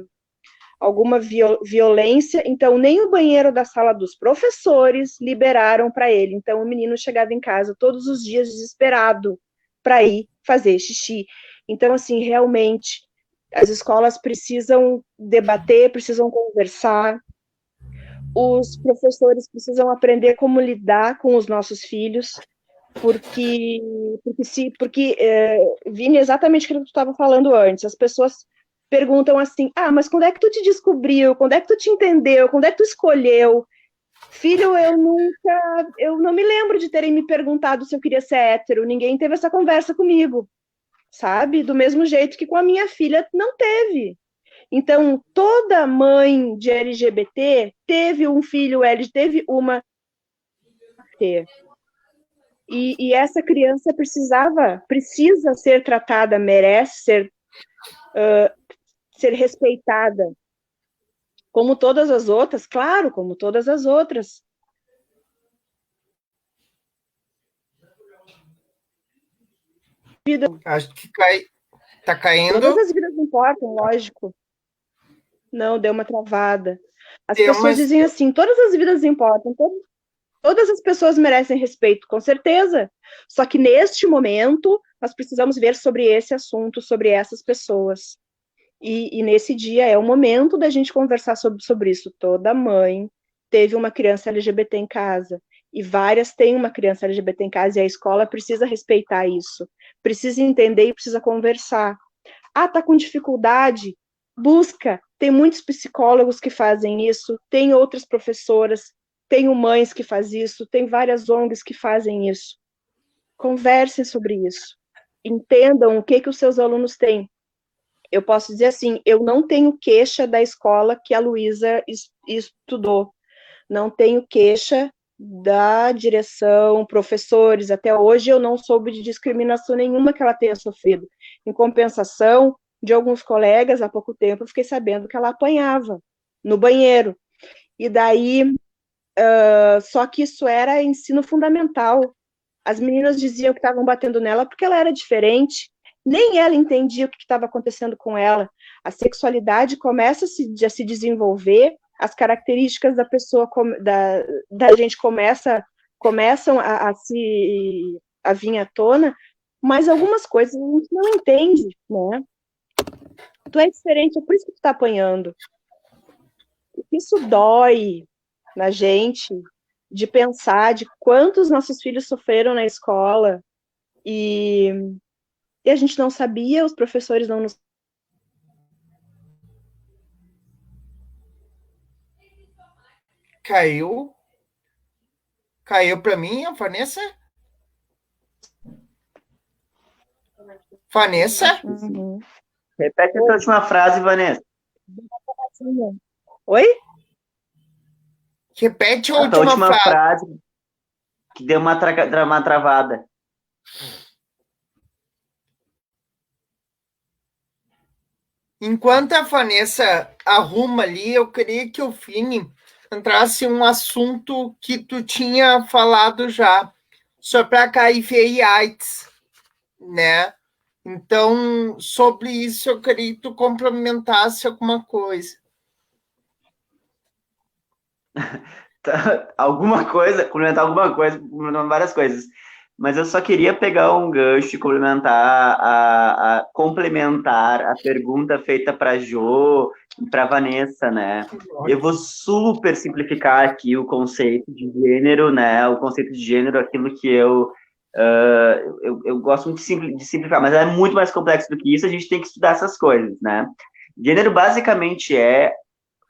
violência. Então, nem o banheiro da sala dos professores liberaram para ele. Então, o menino chegava em casa todos os dias desesperado para ir fazer xixi. Então, assim, realmente, as escolas precisam debater, precisam conversar, os professores precisam aprender como lidar com os nossos filhos, porque Vini, exatamente o que tu estava falando antes, as pessoas perguntam assim, mas quando é que tu te descobriu, quando é que tu te entendeu, quando é que tu escolheu? Filho, eu não me lembro de terem me perguntado se eu queria ser hétero, ninguém teve essa conversa comigo, sabe? Do mesmo jeito que com a minha filha não teve. Então, toda mãe de LGBT teve um filho LGBT, teve uma e essa criança precisa ser tratada, merece ser respeitada, como todas as outras, claro, como todas as outras. Acho que Tá caindo? Todas as vidas importam, lógico. Não, deu uma travada. As Deu, pessoas mas- dizem assim, todas as vidas importam, todas as pessoas merecem respeito, com certeza. Só que neste momento, nós precisamos ver sobre esse assunto, sobre essas pessoas. E nesse dia é o momento da gente conversar sobre isso. Toda mãe teve uma criança LGBT em casa. E várias têm uma criança LGBT em casa, e a escola precisa respeitar isso. Precisa entender e precisa conversar. Ah, tá com dificuldade? Busca. Tem muitos psicólogos que fazem isso, tem outras professoras, tem mães que fazem isso, tem várias ONGs que fazem isso. Conversem sobre isso. Entendam o que os seus alunos têm. Eu posso dizer assim, eu não tenho queixa da escola que a Luísa estudou. Não tenho queixa da direção, professores. Até hoje eu não soube de discriminação nenhuma que ela tenha sofrido. Em compensação, de alguns colegas, há pouco tempo, eu fiquei sabendo que ela apanhava no banheiro. E daí, só que isso era ensino fundamental. As meninas diziam que estavam batendo nela porque ela era diferente. Nem ela entendia o que estava acontecendo com ela. A sexualidade começa a se desenvolver, as características da pessoa, da gente começam a vir à tona, mas algumas coisas a gente não entende, né? Tu é diferente, é por isso que tu tá apanhando. Isso dói na gente, de pensar de quantos nossos filhos sofreram na escola e a gente não sabia, os professores não nos... Caiu? Caiu para mim, a Vanessa? Vanessa? Uhum. Repete essa última frase, Vanessa. Oi? Repete a Essa última última frase. frase que deu uma travada. Enquanto a Vanessa arruma ali, eu queria que o Fini entrasse um assunto que tu tinha falado já, sobre HIV e AIDS, né? Então, sobre isso, eu queria que tu complementasse alguma coisa. Alguma coisa, complementar várias coisas. Mas eu só queria pegar um gancho e complementar a pergunta feita para Jo e para Vanessa, né? Eu vou super simplificar aqui o conceito de gênero, né? O conceito de gênero, aquilo que eu gosto muito de simplificar, mas é muito mais complexo do que isso, a gente tem que estudar essas coisas, né? Gênero basicamente é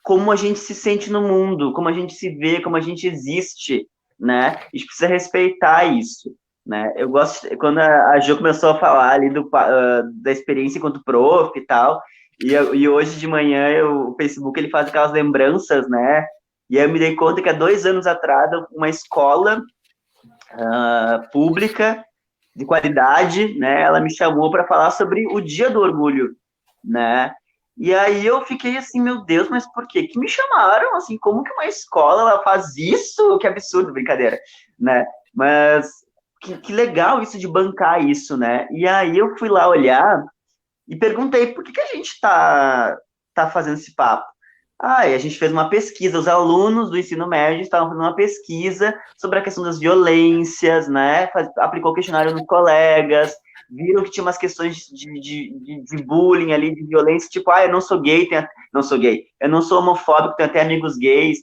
como a gente se sente no mundo, como a gente se vê, como a gente existe, né? A gente precisa respeitar isso, né? Eu gosto, quando a Jo começou a falar ali da experiência enquanto prof e tal, e hoje de manhã o Facebook ele faz aquelas lembranças, né? E aí eu me dei conta que há 2 anos atrás, uma escola pública de qualidade, né? Ela me chamou para falar sobre o Dia do Orgulho, né? E aí eu fiquei assim, meu Deus, mas por que me chamaram? Assim, como que uma escola ela faz isso? Que absurdo, brincadeira, né? Mas que legal isso de bancar isso, né? E aí eu fui lá olhar e perguntei por que a gente tá fazendo esse papo? E a gente fez uma pesquisa, os alunos do ensino médio estavam fazendo uma pesquisa sobre a questão das violências, né? Aplicou questionário nos colegas, viram que tinha umas questões de bullying ali, de violência, tipo, eu não sou gay, não sou gay, eu não sou homofóbico, tenho até amigos gays.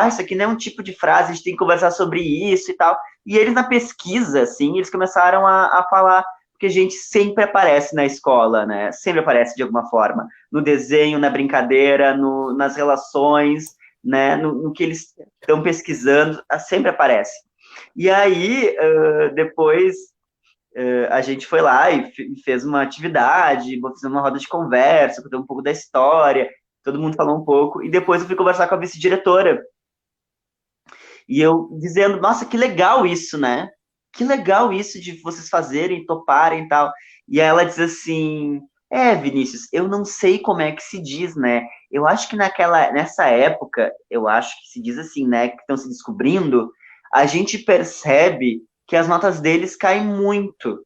Isso aqui não é um tipo de frase, a gente tem que conversar sobre isso e tal. E eles na pesquisa, assim, eles começaram a falar, porque a gente sempre aparece na escola, né? Sempre aparece de alguma forma. No desenho, na brincadeira, nas relações, né? No que eles estão pesquisando, sempre aparece. E aí, depois, a gente foi lá e fez uma atividade, fizemos uma roda de conversa, contou um pouco da história, todo mundo falou um pouco, e depois eu fui conversar com a vice-diretora. E eu dizendo, nossa, que legal isso, né? Que legal isso de vocês fazerem, toparem e tal. E aí ela diz assim, Vinícius, eu não sei como é que se diz, né? Eu acho que nessa época, eu acho que se diz assim, né? Que estão se descobrindo, a gente percebe que as notas deles caem muito.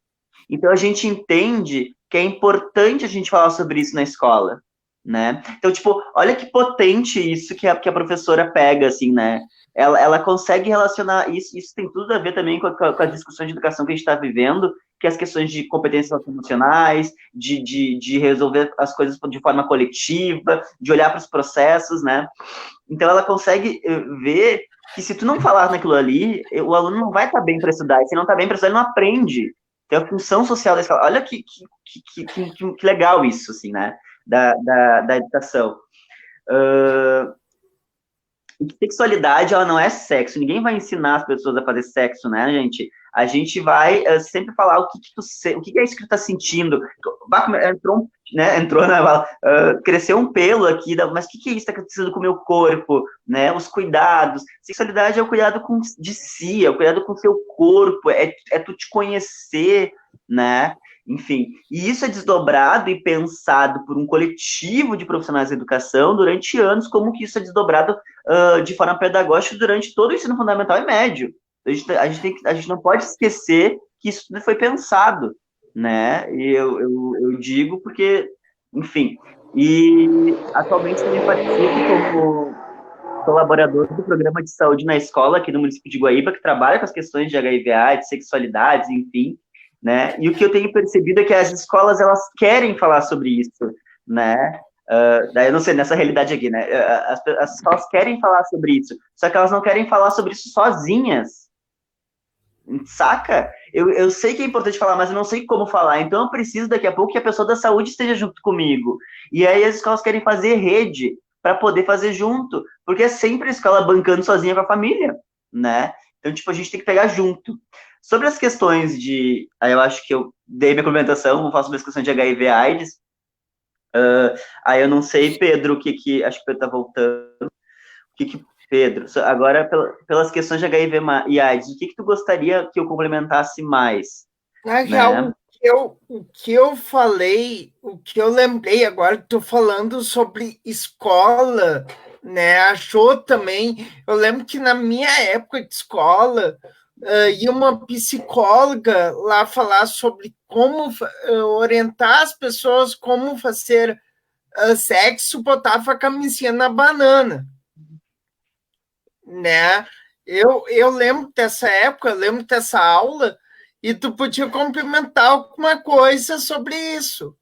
Então a gente entende que é importante a gente falar sobre isso na escola, né? Então, tipo, olha que potente isso que a professora pega, assim, né? Ela consegue relacionar isso tem tudo a ver também com a discussão de educação que a gente está vivendo, que é as questões de competências emocionais, de resolver as coisas de forma coletiva, de olhar para os processos, né? Então ela consegue ver que se tu não falar naquilo ali, o aluno não vai estar bem para estudar, e se não está bem para estudar, ele não aprende. Então a função social da escola, olha que legal isso, assim, né? Da educação. Sexualidade, ela não é sexo. Ninguém vai ensinar as pessoas a fazer sexo, né, gente? A gente vai sempre falar o que é isso que tu tá sentindo. Cresceu um pelo aqui, mas o que é isso que tá acontecendo com o meu corpo, né? Os cuidados. Sexualidade é o cuidado de si, é o cuidado com o seu corpo, é tu te conhecer, né? Enfim, e isso é desdobrado e pensado por um coletivo de profissionais da educação durante anos, como que isso é desdobrado de forma pedagógica durante todo o ensino fundamental e médio. A gente não pode esquecer que isso tudo foi pensado, né? E eu digo porque, enfim, e atualmente também participo como colaborador do programa de saúde na escola aqui no município de Guaíba, que trabalha com as questões de HIV, de sexualidades, enfim, né? E o que eu tenho percebido é que as escolas, elas querem falar sobre isso, né? Daí eu não sei, nessa realidade aqui, né? As escolas querem falar sobre isso, só que elas não querem falar sobre isso sozinhas, saca? Eu sei que é importante falar, mas eu não sei como falar, então eu preciso daqui a pouco que a pessoa da saúde esteja junto comigo. E aí as escolas querem fazer rede para poder fazer junto, porque é sempre a escola bancando sozinha com a família, né? Então, tipo, a gente tem que pegar junto. Sobre as questões de... Aí eu acho que eu dei minha complementação, vou falar sobre as questões de HIV AIDS. Aí eu não sei, Pedro, acho que o Pedro tá voltando. Pedro, agora pelas questões de HIV e AIDS, o que tu gostaria que eu complementasse mais? Na real, o que eu falei, o que eu lembrei agora, estou falando sobre escola, né? Achou também. Eu lembro que na minha época de escola, ia uma psicóloga lá falar sobre como orientar as pessoas como fazer sexo, botava a camisinha na banana, né? Eu lembro dessa época, eu lembro dessa aula, e tu podia complementar alguma coisa sobre isso.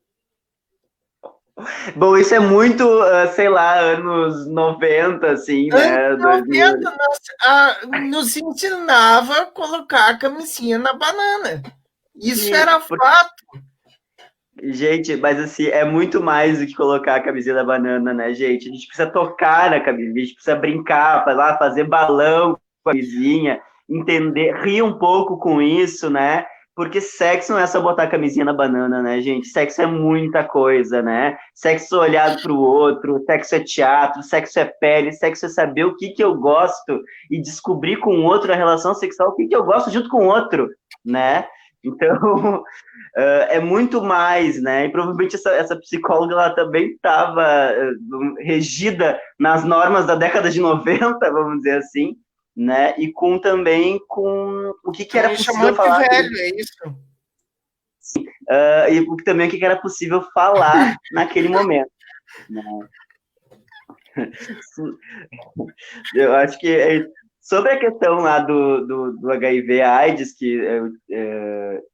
Bom, isso é muito, sei lá, anos 90, assim, né? Anos 90, nos ensinava a colocar a camisinha na banana. Isso Sim, era fato. Gente, mas assim, é muito mais do que colocar a camisinha da banana, né, gente? A gente precisa tocar na camisinha, a gente precisa brincar, fazer balão com a camisinha, entender, rir um pouco com isso, né? Porque sexo não é só botar a camisinha na banana, né, gente? Sexo é muita coisa, né? Sexo é olhar para o outro, sexo é teatro, sexo é pele, sexo é saber o que eu gosto e descobrir com o outro a relação sexual, o que eu gosto junto com o outro, né? Então, é muito mais, né? E provavelmente essa psicóloga ela também estava regida nas normas da década de 90, vamos dizer assim, né? E também com o que era possível falar. Velho, é isso. Sim, e também o que era possível falar naquele momento, né? Eu acho que sobre a questão lá do HIV/AIDS, que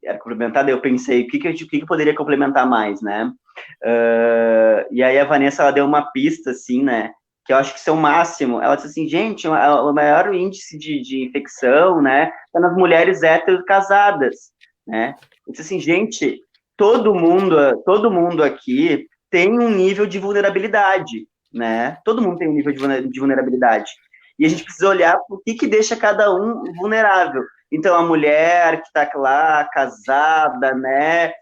era complementada, eu pensei, o que eu poderia complementar mais, né? E aí a Vanessa, ela deu uma pista, assim, né? Que eu acho que isso é o máximo. Ela disse assim, gente, o maior índice de infecção, né? Está nas mulheres hétero casadas, né? Eu disse assim, gente, todo mundo aqui tem um nível de vulnerabilidade, né? Todo mundo tem um nível de vulnerabilidade. E a gente precisa olhar o que deixa cada um vulnerável. Então, a mulher que está lá, casada, né?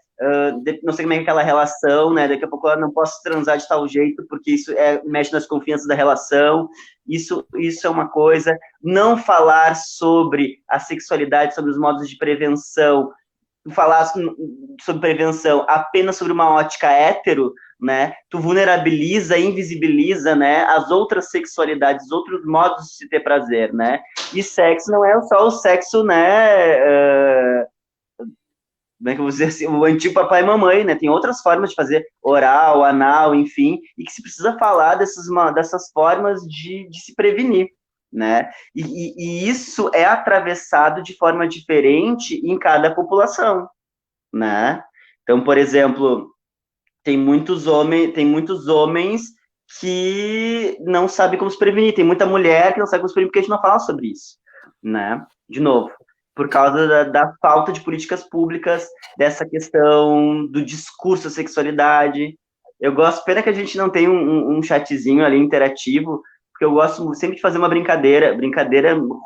Não sei como é aquela relação, né? Daqui a pouco eu não posso transar de tal jeito, porque isso mexe nas confianças da relação. Isso é uma coisa. Não falar sobre a sexualidade, sobre os modos de prevenção, falar sobre prevenção apenas sobre uma ótica hétero, né? Tu vulnerabiliza, invisibiliza, né? As outras sexualidades, outros modos de se ter prazer, né? E sexo não é só o sexo, né? como é que eu vou dizer assim, o antigo papai e mamãe, né? Tem outras formas de fazer oral, anal, enfim, e que se precisa falar dessas formas de se prevenir, né? E isso é atravessado de forma diferente em cada população, né? Então, por exemplo, tem muitos homens que não sabem como se prevenir, tem muita mulher que não sabe como se prevenir porque a gente não fala sobre isso, né? De novo, por causa da falta de políticas públicas, dessa questão do discurso sexualidade. Eu gosto, pena que a gente não tem um chatzinho ali interativo, porque eu gosto sempre de fazer uma brincadeira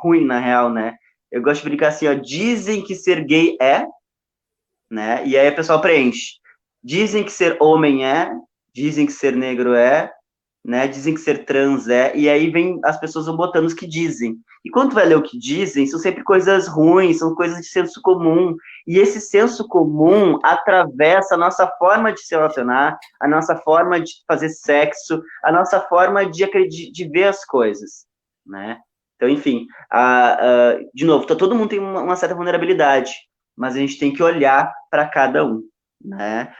ruim, na real, né? Eu gosto de brincar assim, ó, dizem que ser gay é, né? E aí o pessoal preenche. Dizem que ser homem é, dizem que ser negro é, né? Dizem que ser trans é, e aí vem as pessoas vão botando os que dizem. E quando tu vai ler o que dizem, são sempre coisas ruins, são coisas de senso comum. E esse senso comum atravessa a nossa forma de se relacionar, a nossa forma de fazer sexo, a nossa forma de ver as coisas, né? Então, enfim, de novo, todo mundo tem uma certa vulnerabilidade, mas a gente tem que olhar para cada um, né?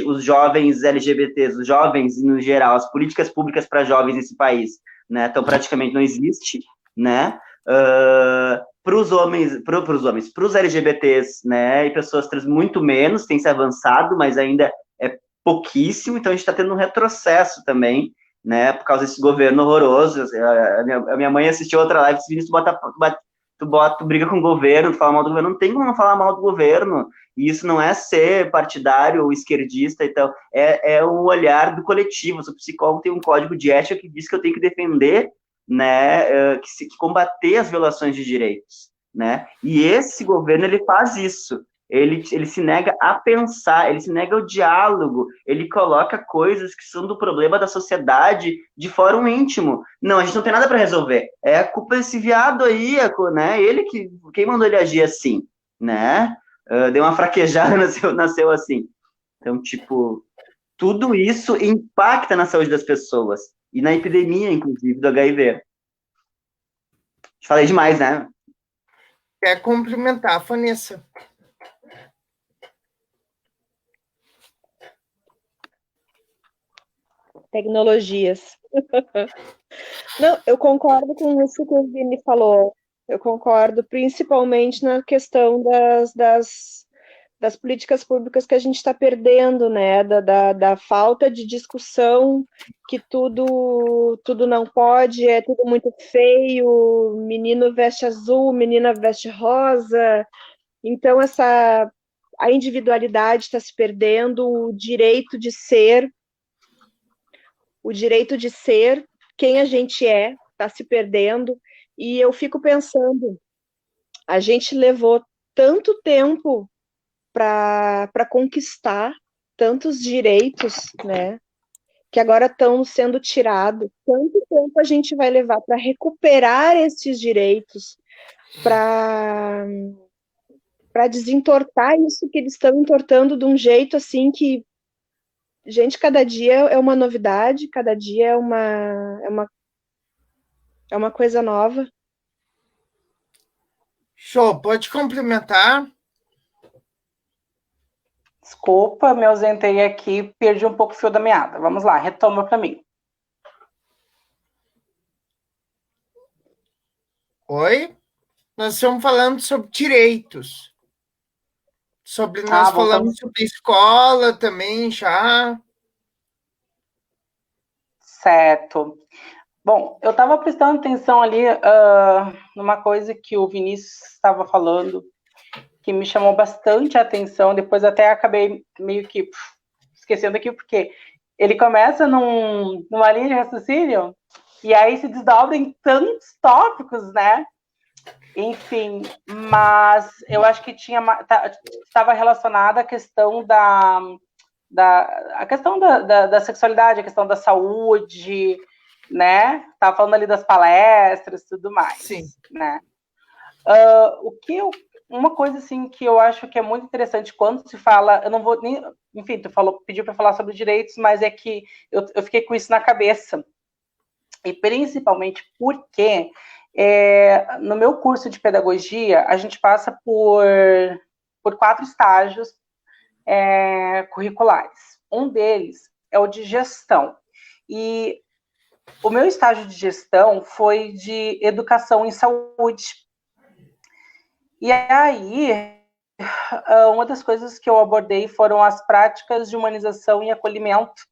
Os jovens LGBTs, os jovens no geral, as políticas públicas para jovens nesse país, né, então praticamente não existe, né? Para os homens, para os LGBTs, né, e pessoas trans muito menos, tem se avançado, mas ainda é pouquíssimo, então a gente está tendo um retrocesso também, né, por causa desse governo horroroso. A minha mãe assistiu outra live, disse, tu briga com o governo, tu fala mal do governo, não tem como não falar mal do governo, e isso não é ser partidário ou esquerdista, então, é o olhar do coletivo. Eu sou psicólogo, tem um código de ética que diz que eu tenho que defender, né, que combater as violações de direitos, né, e esse governo, ele faz isso, ele se nega a pensar, ele se nega ao diálogo, ele coloca coisas que são do problema da sociedade de fórum íntimo. Não, a gente não tem nada para resolver, é a culpa desse viado aí, né, quem mandou ele agir assim, né, deu uma fraquejada, nasceu assim. Então, tipo, tudo isso impacta na saúde das pessoas e na epidemia, inclusive, do HIV. Falei demais, né? Quer cumprimentar, Vanessa? Tecnologias. Não, eu concordo com isso que o Vini falou. Eu concordo, principalmente na questão das políticas públicas que a gente está perdendo, né? Da falta de discussão, que tudo não pode, é tudo muito feio, menino veste azul, menina veste rosa. Então, a individualidade está se perdendo, o direito de ser quem a gente está se perdendo, e eu fico pensando, a gente levou tanto tempo para conquistar tantos direitos, né, que agora estão sendo tirados. Quanto tempo a gente vai levar para recuperar esses direitos, para desentortar isso que eles estão entortando de um jeito assim que, gente, cada dia é uma novidade, cada dia é uma coisa nova. Show, pode complementar? Desculpa, me ausentei aqui, perdi um pouco o fio da meada. Vamos lá, retoma para mim. Oi? Nós estamos falando sobre direitos. Nós falamos sobre escola também já. Certo. Bom, eu estava prestando atenção ali numa coisa que o Vinícius estava falando, que me chamou bastante a atenção, depois até acabei meio que esquecendo aqui, porque ele começa numa linha de raciocínio, e aí se desdobra em tantos tópicos, né? Enfim, mas eu acho que estava relacionada à questão a questão da sexualidade, a questão da saúde, né? Estava falando ali das palestras e tudo mais. Sim. Né? Uma coisa assim que eu acho que é muito interessante quando se fala, eu não vou nem, enfim, pediu para falar sobre direitos, mas é que eu fiquei com isso na cabeça, e principalmente porque no meu curso de pedagogia a gente passa por por 4 estágios curriculares. Um deles é o de gestão. E o meu estágio de gestão foi de educação em saúde. E aí, uma das coisas que eu abordei foram as práticas de humanização e acolhimento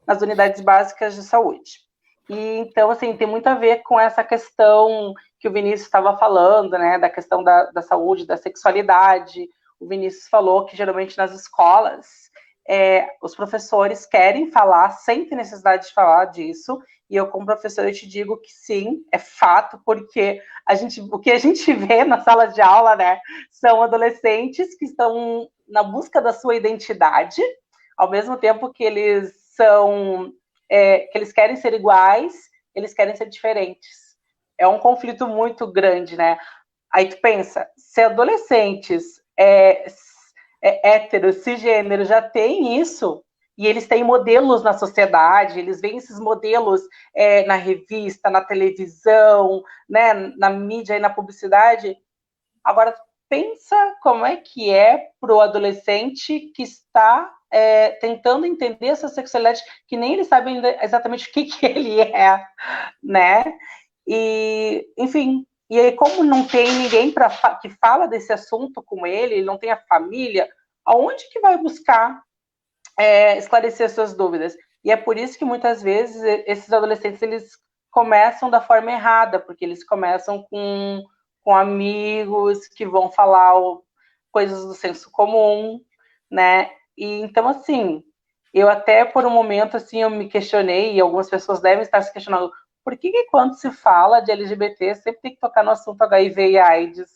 nas unidades básicas de saúde. E então, assim, tem muito a ver com essa questão que o Vinícius estava falando, né, da questão da saúde, da sexualidade. O Vinícius falou que geralmente nas escolas os professores querem falar, sentem necessidade de falar disso, e eu, como professora, eu te digo que sim, é fato, porque o que a gente vê na sala de aula, né, são adolescentes que estão na busca da sua identidade, ao mesmo tempo que eles que eles querem ser iguais, eles querem ser diferentes. É um conflito muito grande, né? Aí tu pensa, se adolescentes héteros, cisgênero, já tem isso, e eles têm modelos na sociedade, eles veem esses modelos na revista, na televisão, né, na mídia e na publicidade. Agora, pensa como é que para o adolescente que está tentando entender essa sexualidade, que nem ele sabe ainda exatamente o que ele é, né? E, enfim, e aí, como não tem ninguém que fala desse assunto com ele não tem a família, aonde que vai buscar esclarecer suas dúvidas? E é por isso que muitas vezes esses adolescentes eles começam da forma errada, porque eles começam com amigos que vão falar coisas do senso comum, né? E então, assim, eu até por um momento assim eu me questionei, e algumas pessoas devem estar se questionando, por que quando se fala de LGBT sempre tem que tocar no assunto HIV e AIDS,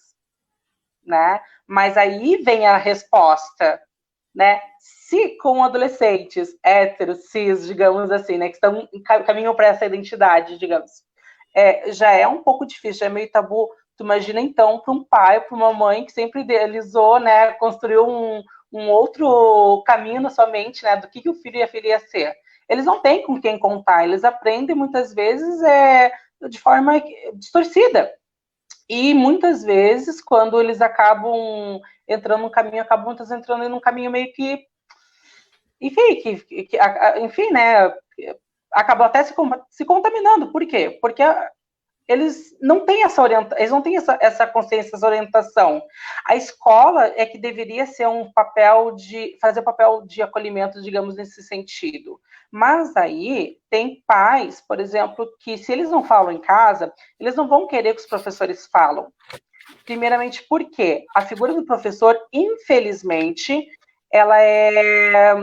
né? Mas aí vem a resposta, né? Se com adolescentes héteros, cis, digamos assim, né, que estão caminham para essa identidade, digamos, já é um pouco difícil, já é meio tabu. Tu imagina então para um pai, para uma mãe que sempre idealizou, né, construiu um outro caminho na sua mente, né, do que o filho e a filha ia ser. Eles não têm com quem contar, eles aprendem muitas vezes de forma distorcida. E muitas vezes, quando eles acabam entrando num caminho, acabam muitas entrando em um caminho meio que, enfim, né, acabam até se contaminando. Por quê? Porque eles não têm eles não têm essa consciência, essa orientação. A escola é que deveria ser fazer o papel de acolhimento, digamos, nesse sentido. Mas aí tem pais, por exemplo, que se eles não falam em casa, eles não vão querer que os professores falam. Primeiramente, porque a figura do professor, infelizmente, ela é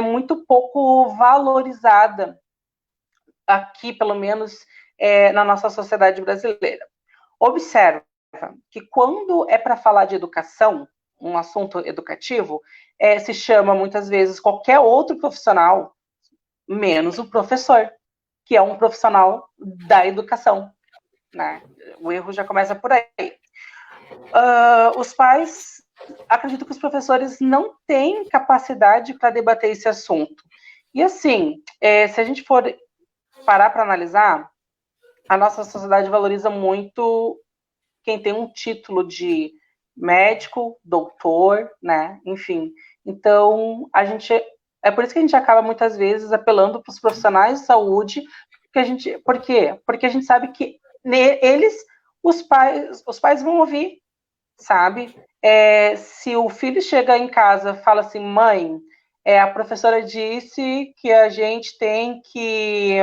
muito pouco valorizada aqui, pelo menos, na nossa sociedade brasileira. Observa que quando é para falar de educação, um assunto educativo, se chama muitas vezes qualquer outro profissional, menos o professor, que é um profissional da educação, né? O erro já começa por aí. Os pais, acredito que os professores não têm capacidade para debater esse assunto. E assim, se a gente for parar para analisar, a nossa sociedade valoriza muito quem tem um título de médico, doutor, né? Enfim. Então, é por isso que a gente acaba muitas vezes apelando para os profissionais de saúde, por quê? Porque a gente sabe que os pais vão ouvir, sabe? Se o filho chega em casa e fala assim, mãe, a professora disse que a gente tem que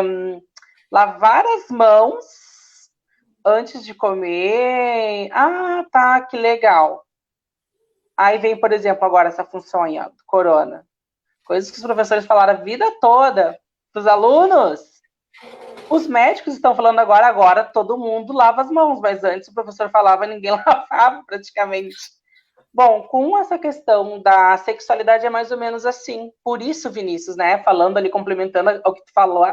lavar as mãos antes de comer. Ah, tá, que legal. Aí vem, por exemplo, agora essa função aí, ó, do corona. Coisas que os professores falaram a vida toda para os alunos. Os médicos estão falando agora todo mundo lava as mãos, mas antes o professor falava, ninguém lavava praticamente. Bom, com essa questão da sexualidade é mais ou menos assim. Por isso, Vinícius, né, falando ali, complementando o que tu falou,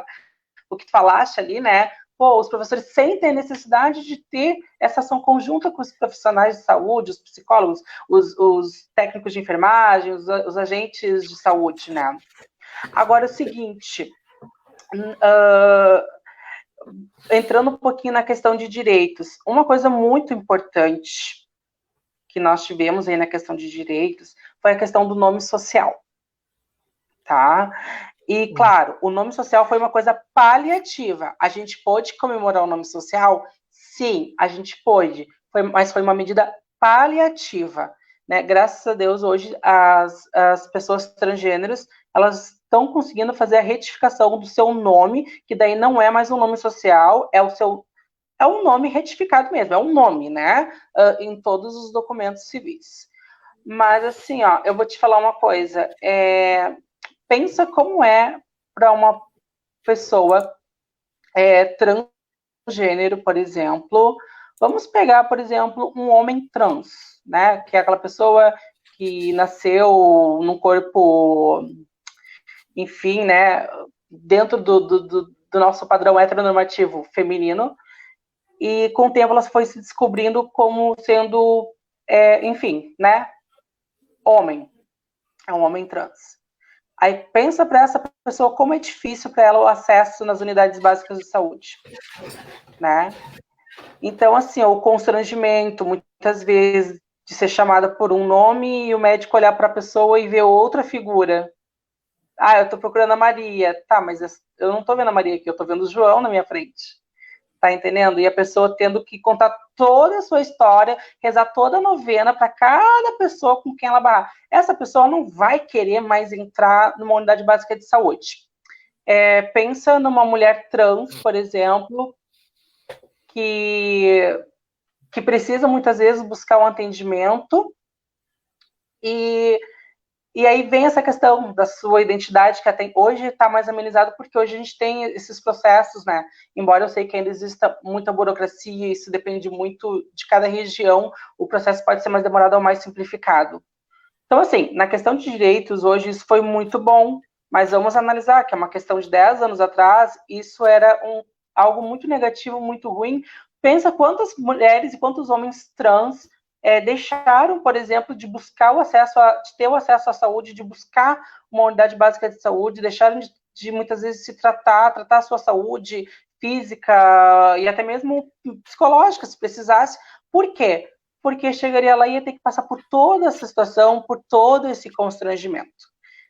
o que tu falaste ali, né, os professores sentem a necessidade de ter essa ação conjunta com os profissionais de saúde, os psicólogos, os técnicos de enfermagem, os agentes de saúde, né. Agora, é o seguinte, entrando um pouquinho na questão de direitos, uma coisa muito importante que nós tivemos aí na questão de direitos foi a questão do nome social, tá? E, claro, o nome social foi uma coisa paliativa. A gente pôde comemorar o nome social? Sim, a gente pôde, mas foi uma medida paliativa, né? Graças a Deus, hoje, as pessoas transgêneros, elas estão conseguindo fazer a retificação do seu nome, que daí não é mais um nome social, é um nome retificado mesmo, é um nome, né? Em todos os documentos civis. Mas, assim, ó, eu vou te falar uma coisa, pensa como é para uma pessoa transgênero, por exemplo. Vamos pegar, por exemplo, um homem trans, né? Que é aquela pessoa que nasceu num corpo, enfim, né? Dentro do nosso padrão heteronormativo feminino. E com o tempo ela foi se descobrindo como sendo, enfim, né? Homem. É um homem trans. Aí pensa para essa pessoa como é difícil para ela o acesso nas unidades básicas de saúde, né? Então, assim, o constrangimento, muitas vezes, de ser chamada por um nome e o médico olhar para a pessoa e ver outra figura. Ah, eu estou procurando a Maria. Tá, mas eu não estou vendo a Maria aqui, eu estou vendo o João na minha frente. Tá entendendo? E a pessoa tendo que contar toda a sua história, rezar toda a novena para cada pessoa com quem ela barrar. Essa pessoa não vai querer mais entrar numa unidade básica de saúde. Pensa numa mulher trans, por exemplo, que precisa muitas vezes buscar um atendimento e aí vem essa questão da sua identidade, que até hoje está mais amenizado, porque hoje a gente tem esses processos, né? Embora eu sei que ainda exista muita burocracia, isso depende muito de cada região, o processo pode ser mais demorado ou mais simplificado. Então, assim, na questão de direitos, hoje isso foi muito bom, mas vamos analisar que é uma questão de 10 anos atrás, isso era algo muito negativo, muito ruim. Pensa quantas mulheres e quantos homens trans deixaram, por exemplo, de buscar de ter o acesso à saúde, de buscar uma unidade básica de saúde, deixaram de muitas vezes se tratar a sua saúde física e até mesmo psicológica, se precisasse. Por quê? Porque chegaria lá e ia ter que passar por toda essa situação, por todo esse constrangimento,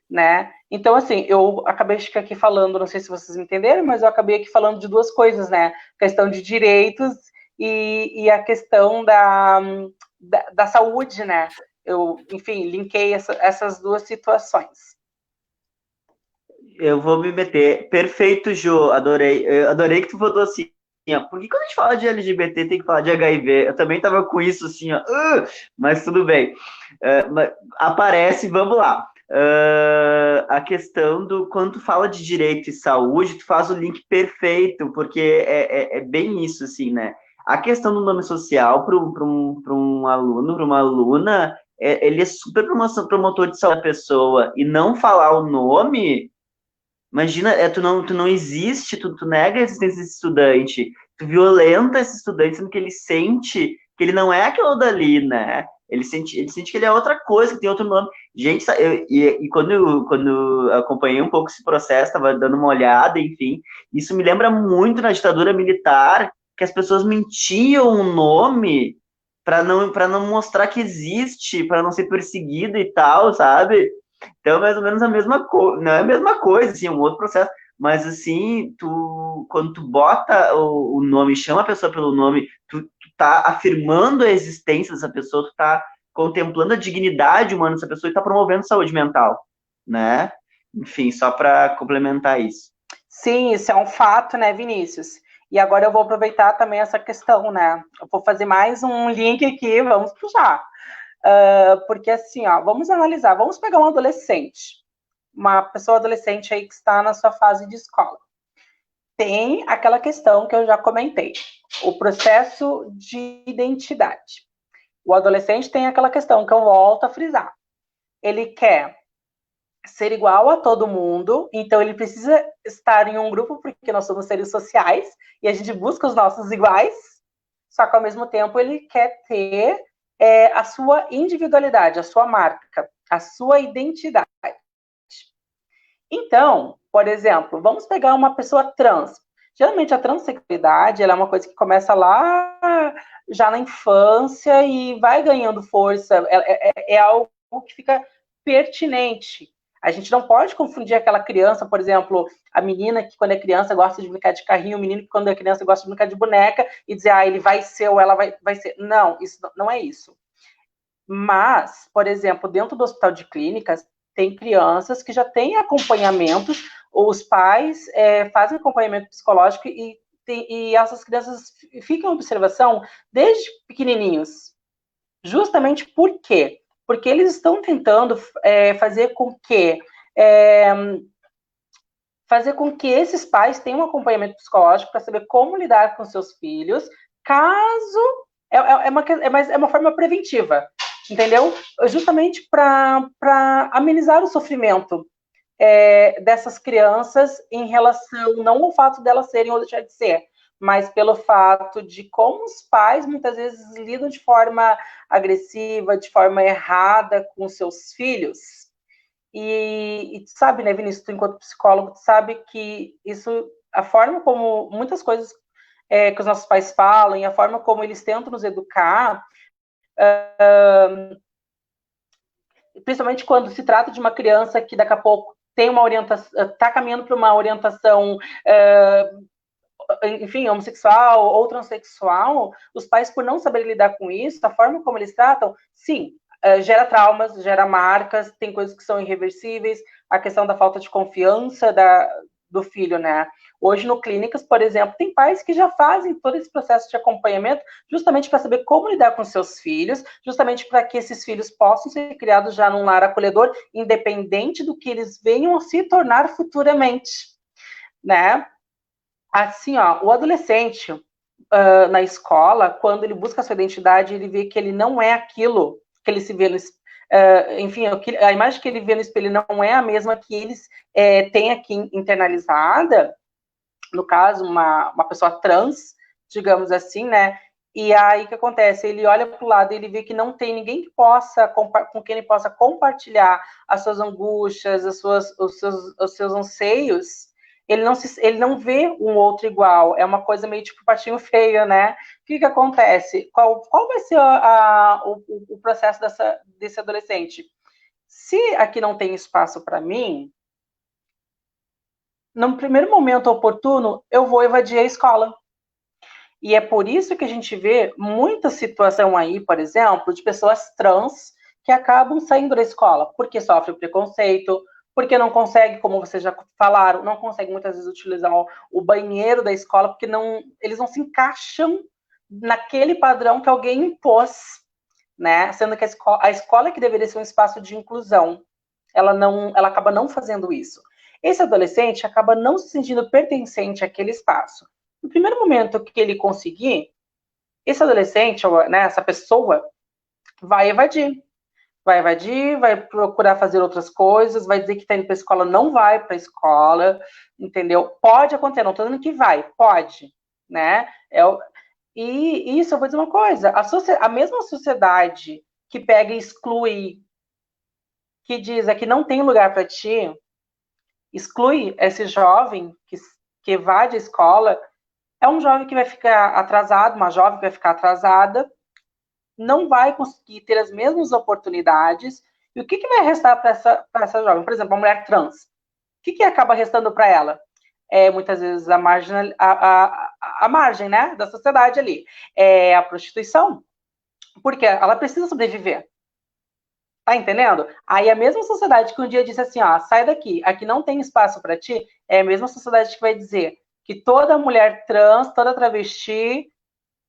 né? Então, assim, eu acabei de ficar aqui falando, não sei se vocês entenderam, mas eu acabei aqui falando de duas coisas, né? A questão de direitos e a questão da saúde, né? Eu, enfim, linkei essas duas situações. Eu vou me meter. Perfeito, Jô. Adorei. Eu adorei que tu falou assim, ó, porque quando a gente fala de LGBT tem que falar de HIV. Eu também tava com isso assim, ó, mas tudo bem. Aparece, vamos lá. A questão do quando tu fala de direito e saúde, tu faz o link perfeito, porque é bem isso, assim, né? A questão do nome social para um aluno, para uma aluna, ele é super promotor de saúde da pessoa, e não falar o nome, imagina, tu não existe, tu nega a existência desse estudante, tu violenta esse estudante, sendo que ele sente que ele não é aquilo dali, né? Ele sente que ele é outra coisa, que tem outro nome. Gente, quando eu acompanhei um pouco esse processo, estava dando uma olhada, enfim, isso me lembra muito na ditadura militar, que as pessoas mentiam o nome para não mostrar que existe, para não ser perseguido e tal, sabe? Então, mais ou menos a mesma coisa, não é a mesma coisa, assim, é um outro processo, mas assim, quando tu bota o nome, chama a pessoa pelo nome, tu tá afirmando a existência dessa pessoa, tu tá contemplando a dignidade humana dessa pessoa e tá promovendo saúde mental, né? Enfim, só para complementar isso. Sim, isso é um fato, né, Vinícius? E agora eu vou aproveitar também essa questão, né? Eu vou fazer mais um link aqui, vamos puxar. Porque assim, ó, vamos analisar, vamos pegar um adolescente, uma pessoa adolescente aí que está na sua fase de escola. Tem aquela questão que eu já comentei, o processo de identidade. O adolescente tem aquela questão que eu volto a frisar. Ele quer ser igual a todo mundo, então ele precisa estar em um grupo, porque nós somos seres sociais, e a gente busca os nossos iguais, só que ao mesmo tempo ele quer ter a sua individualidade, a sua marca, a sua identidade. Então, por exemplo, vamos pegar uma pessoa trans. Geralmente a transexualidade, ela é uma coisa que começa lá já na infância e vai ganhando força, é algo que fica pertinente. A gente não pode confundir aquela criança, por exemplo, a menina que quando é criança gosta de brincar de carrinho, o menino que quando é criança gosta de brincar de boneca e dizer, ele vai ser ou ela vai ser. Não, isso não é isso. Mas, por exemplo, dentro do hospital de clínicas, tem crianças que já têm acompanhamento, os pais fazem acompanhamento psicológico e essas crianças ficam em observação desde pequenininhos. Justamente por quê? Porque eles estão tentando fazer com que esses pais tenham um acompanhamento psicológico para saber como lidar com seus filhos, caso é uma forma preventiva, entendeu? Justamente para amenizar o sofrimento dessas crianças em relação, não ao fato delas serem ou deixar de ser, mas pelo fato de como os pais muitas vezes lidam de forma agressiva, de forma errada com seus filhos. E tu sabe, né, Vinícius, tu enquanto psicólogo, tu sabe que isso, a forma como muitas coisas que os nossos pais falam, e a forma como eles tentam nos educar, principalmente quando se trata de uma criança que daqui a pouco tem uma orientação, está caminhando para uma orientação, enfim, homossexual ou transexual, os pais, por não saberem lidar com isso, a forma como eles tratam, sim, gera traumas, gera marcas, tem coisas que são irreversíveis, a questão da falta de confiança do filho, né? Hoje, no Clínicas, por exemplo, tem pais que já fazem todo esse processo de acompanhamento justamente para saber como lidar com seus filhos, justamente para que esses filhos possam ser criados já num lar acolhedor, independente do que eles venham a se tornar futuramente, né? Assim, o adolescente na escola, quando ele busca a sua identidade, ele vê que ele não é aquilo que ele se vê no enfim, a imagem que ele vê no espelho não é a mesma que eles têm aqui internalizada, no caso, uma pessoa trans, digamos assim, né? E aí o que acontece? Ele olha para o lado e ele vê que não tem ninguém que com quem ele possa compartilhar as suas angústias, os seus anseios. Ele não vê um outro igual. É uma coisa meio tipo patinho feio, né? O que acontece? Qual vai ser o processo desse adolescente? Se aqui não tem espaço para mim, no primeiro momento oportuno, eu vou evadir a escola. E é por isso que a gente vê muita situação aí, por exemplo, de pessoas trans que acabam saindo da escola, porque sofrem preconceito, porque não consegue, como vocês já falaram, não consegue muitas vezes utilizar o banheiro da escola, porque eles não se encaixam naquele padrão que alguém impôs, né? Sendo que a escola que deveria ser um espaço de inclusão, ela acaba não fazendo isso. Esse adolescente acaba não se sentindo pertencente àquele espaço. No primeiro momento que ele conseguir, esse adolescente, né, essa pessoa, vai evadir, vai procurar fazer outras coisas, vai dizer que está indo para a escola, não vai para a escola, entendeu? Pode acontecer, não estou dizendo que vai, pode, né? E isso, eu vou dizer uma coisa, a mesma sociedade que pega e exclui, que diz que não tem lugar para ti, exclui esse jovem que evade a escola, é um jovem que vai ficar atrasado, uma jovem que vai ficar atrasada, não vai conseguir ter as mesmas oportunidades. E o que vai restar para essa jovem? Por exemplo, uma mulher trans. O que acaba restando para ela? Muitas vezes a margem, né, da sociedade ali. É a prostituição. Porque ela precisa sobreviver. Tá entendendo? Aí a mesma sociedade que um dia disse assim, sai daqui, aqui não tem espaço para ti, é a mesma sociedade que vai dizer que toda mulher trans, toda travesti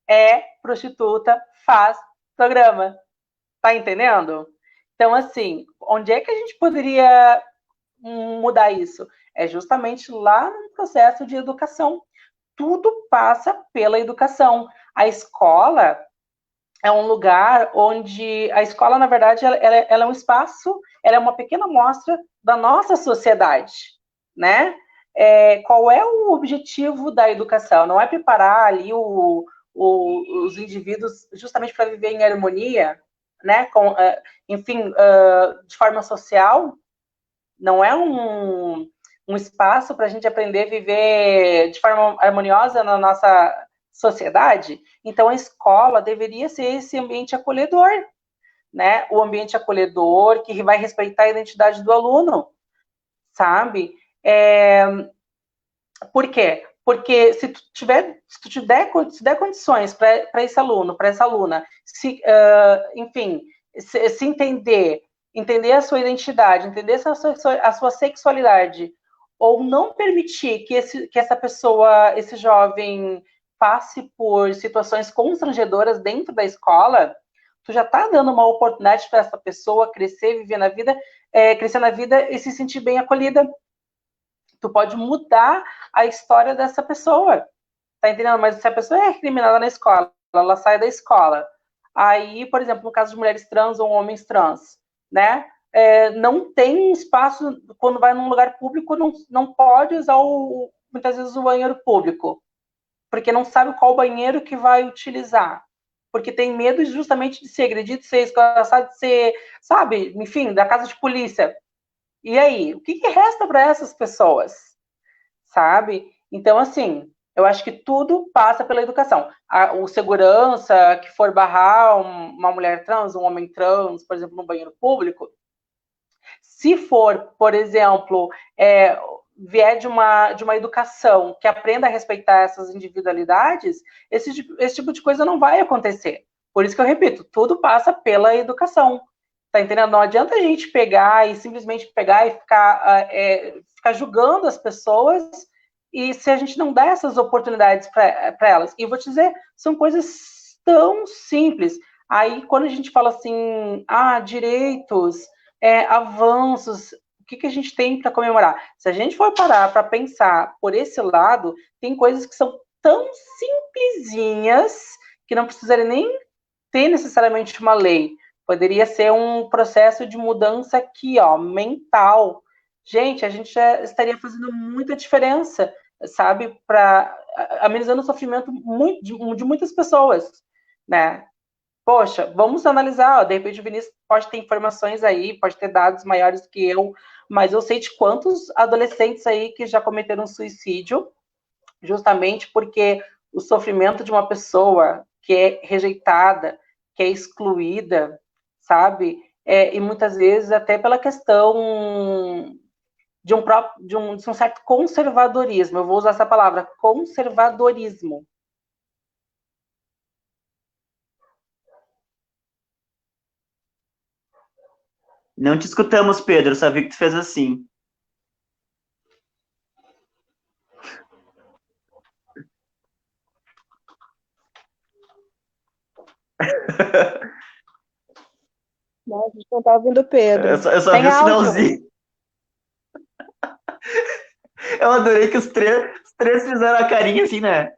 é prostituta, faz programa. Tá entendendo? Então, assim, onde é que a gente poderia mudar isso? É justamente lá no processo de educação. Tudo passa pela educação. A escola é um lugar onde a escola, na verdade, ela é um espaço, ela é uma pequena amostra da nossa sociedade, né? Qual é o objetivo da educação? Não é preparar ali os indivíduos justamente para viver em harmonia, né? Enfim, de forma social, não é um espaço para a gente aprender a viver de forma harmoniosa na nossa sociedade, então a escola deveria ser esse ambiente acolhedor, né? O ambiente acolhedor que vai respeitar a identidade do aluno, sabe? Por quê? Porque se tu der condições para esse aluno, para essa aluna, enfim, se entender a sua identidade, entender a sua sexualidade, ou não permitir que essa pessoa, esse jovem, passe por situações constrangedoras dentro da escola, tu já está dando uma oportunidade para essa pessoa crescer, viver na vida, crescer na vida e se sentir bem acolhida. Tu pode mudar a história dessa pessoa, tá entendendo? Mas se a pessoa é recriminada na escola, ela sai da escola, aí, por exemplo, no caso de mulheres trans ou homens trans, né? Não tem espaço, quando vai num lugar público, não pode usar, muitas vezes, o banheiro público, porque não sabe qual banheiro que vai utilizar, porque tem medo justamente de ser agredido, de ser escorraçado, de ser, sabe, enfim, da casa de polícia. E aí, o que resta para essas pessoas, sabe? Então, assim, eu acho que tudo passa pela educação. O segurança que for barrar uma mulher trans, um homem trans, por exemplo, no banheiro público, se for, por exemplo, vier de uma educação que aprenda a respeitar essas individualidades, esse tipo de coisa não vai acontecer. Por isso que eu repito, tudo passa pela educação. Tá entendendo? Não adianta a gente pegar e simplesmente pegar e ficar julgando as pessoas, e se a gente não dá essas oportunidades para elas. E vou te dizer, são coisas tão simples. Aí, quando a gente fala assim, direitos, avanços, o que a gente tem para comemorar? Se a gente for parar para pensar por esse lado, tem coisas que são tão simplesinhas que não precisaria nem ter necessariamente uma lei. Poderia ser um processo de mudança aqui, mental. Gente, a gente já estaria fazendo muita diferença, sabe? Para amenizando o sofrimento de muitas pessoas, né? Poxa, vamos analisar, de repente o Vinícius pode ter informações aí, pode ter dados maiores que eu, mas eu sei de quantos adolescentes aí que já cometeram suicídio, justamente porque o sofrimento de uma pessoa que é rejeitada, que é excluída, sabe? E muitas vezes até pela questão de um certo conservadorismo. Eu vou usar essa palavra, conservadorismo. Não te escutamos, Pedro, só vi que tu fez assim. Não, a gente não tá ouvindo o Pedro. Eu só vi o sinalzinho. Eu adorei que os três fizeram a carinha assim, né?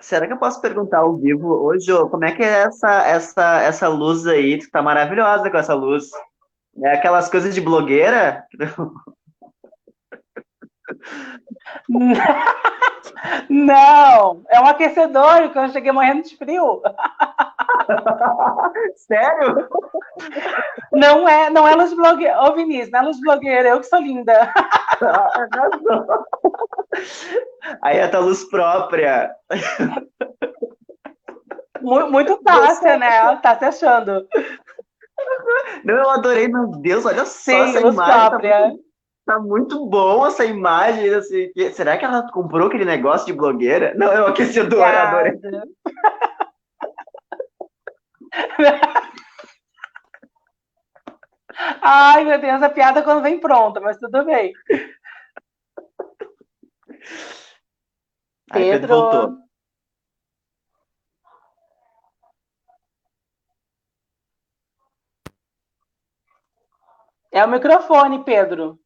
Será que eu posso perguntar ao vivo? Ô, Jô, como é que é essa luz aí? Tu tá maravilhosa com essa luz. É aquelas coisas de blogueira? Não, é um aquecedor que eu cheguei morrendo de frio. Sério? Não é luz blogueira. Ô, Vinícius, não é luz blogueira, eu que sou linda. Aí é a tua luz própria. Muito Tássia, né? Tá se achando. Não, eu adorei, meu Deus, olha só Sim, essa luz imagem. própria. Tá muito bom essa imagem, assim. Será que ela comprou aquele negócio de blogueira? Não, é o aquecedor, adorei. Ai, meu Deus, a piada quando vem pronta, mas tudo bem. Aí Pedro voltou. É o microfone, Pedro.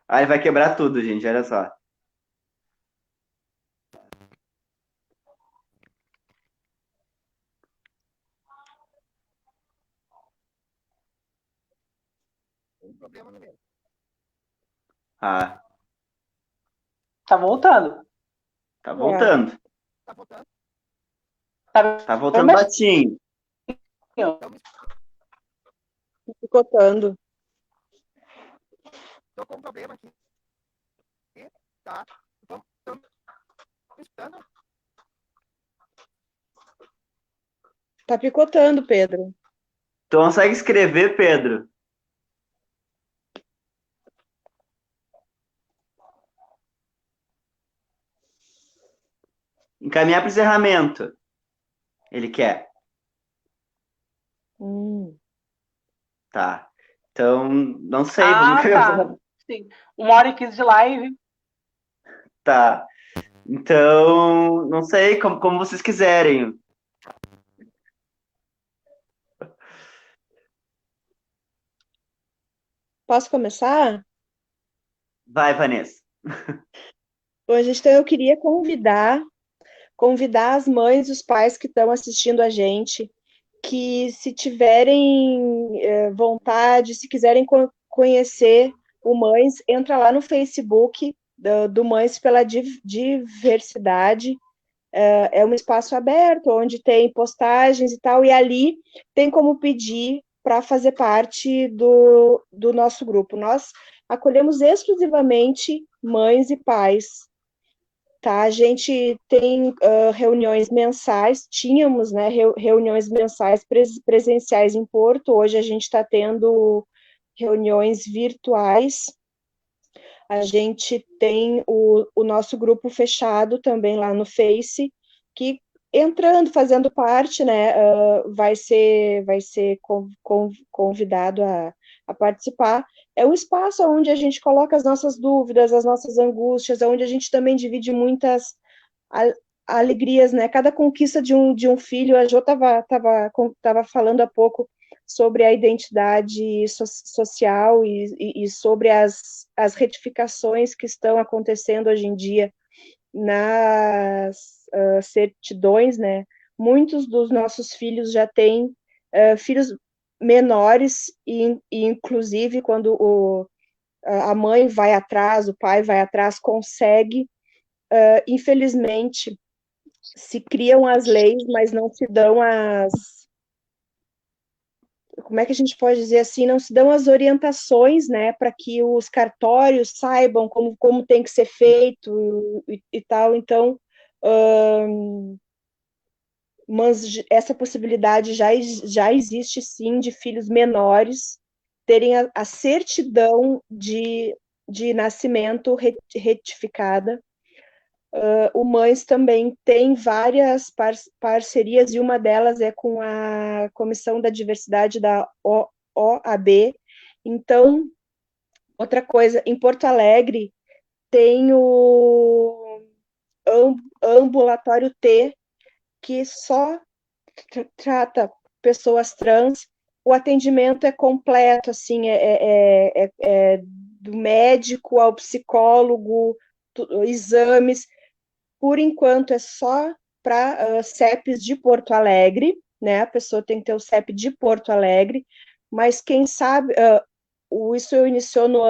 Aí vai quebrar tudo, gente, olha só. Ah, Tá voltando. tá voltando. Tá voltando Mas- batinho. Picotando. Tô com um problema aqui. Tá. Tô escutando. Tá picotando, Pedro. Tu consegue escrever, Pedro? Encaminhar para o encerramento. Ele quer. Tá. Então, não sei. Vamos tá. Sim. 1h15 de live. Tá. Então, não sei, como vocês quiserem. Posso começar? Vai, Vanessa. Bom, gente, então eu queria convidar as mães e os pais que estão assistindo a gente, que se tiverem vontade, se quiserem conhecer o Mães, entra lá no Facebook do Mães pela Diversidade. É um espaço aberto, onde tem postagens e tal, e ali tem como pedir para fazer parte do nosso grupo. Nós acolhemos exclusivamente mães e pais, tá? A gente tem reuniões mensais, tínhamos, né, reuniões mensais presenciais em Porto, hoje a gente está tendo reuniões virtuais. A gente tem o nosso grupo fechado também lá no Face, que entrando, fazendo parte, né, vai ser convidado a participar. É um espaço onde a gente coloca as nossas dúvidas, as nossas angústias, onde a gente também divide muitas alegrias, né? Cada conquista de um filho, a Jo tava falando há pouco sobre a identidade social e sobre as retificações que estão acontecendo hoje em dia nas certidões, né? Muitos dos nossos filhos já têm filhos menores e inclusive quando a mãe vai atrás, o pai vai atrás, consegue. Infelizmente, se criam as leis, mas não se dão como é que a gente pode dizer assim, não se dão as orientações, né, para que os cartórios saibam como tem que ser feito e tal. Então, mas essa possibilidade já existe sim de filhos menores terem a certidão de nascimento retificada. O Mães também tem várias parcerias, e uma delas é com a Comissão da Diversidade da OAB. Então, outra coisa, em Porto Alegre tem o Ambulatório T, que só trata pessoas trans. O atendimento é completo, assim, do médico ao psicólogo, exames. Por enquanto é só para CEPs de Porto Alegre, né? A pessoa tem que ter o CEP de Porto Alegre, mas quem sabe, isso eu iniciou no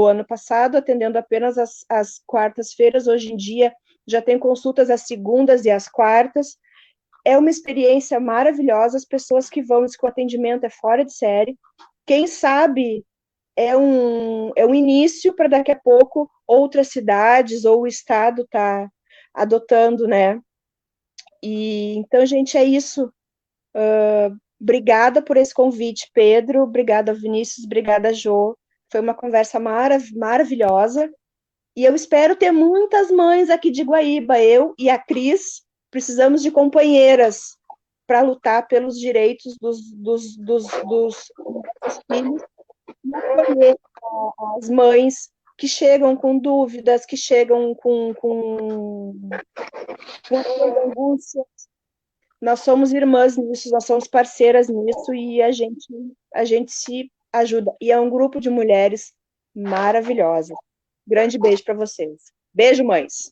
ano passado, atendendo apenas as quartas-feiras. Hoje em dia já tem consultas às segundas e às quartas. É uma experiência maravilhosa, as pessoas que vão, diz que o atendimento é fora de série. Quem sabe é um início para daqui a pouco outras cidades ou o estado tá adotando, né? E então, gente, é isso. Obrigada por esse convite, Pedro. Obrigada, Vinícius. Obrigada, Jo. Foi uma conversa maravilhosa. E eu espero ter muitas mães aqui de Guaíba. Eu e a Cris precisamos de companheiras para lutar pelos direitos dos filhos e acolher as mães que chegam com dúvidas, que chegam com angústia. Nós somos irmãs nisso, nós somos parceiras nisso e a gente se ajuda. E é um grupo de mulheres maravilhosas. Grande beijo para vocês. Beijo, mães.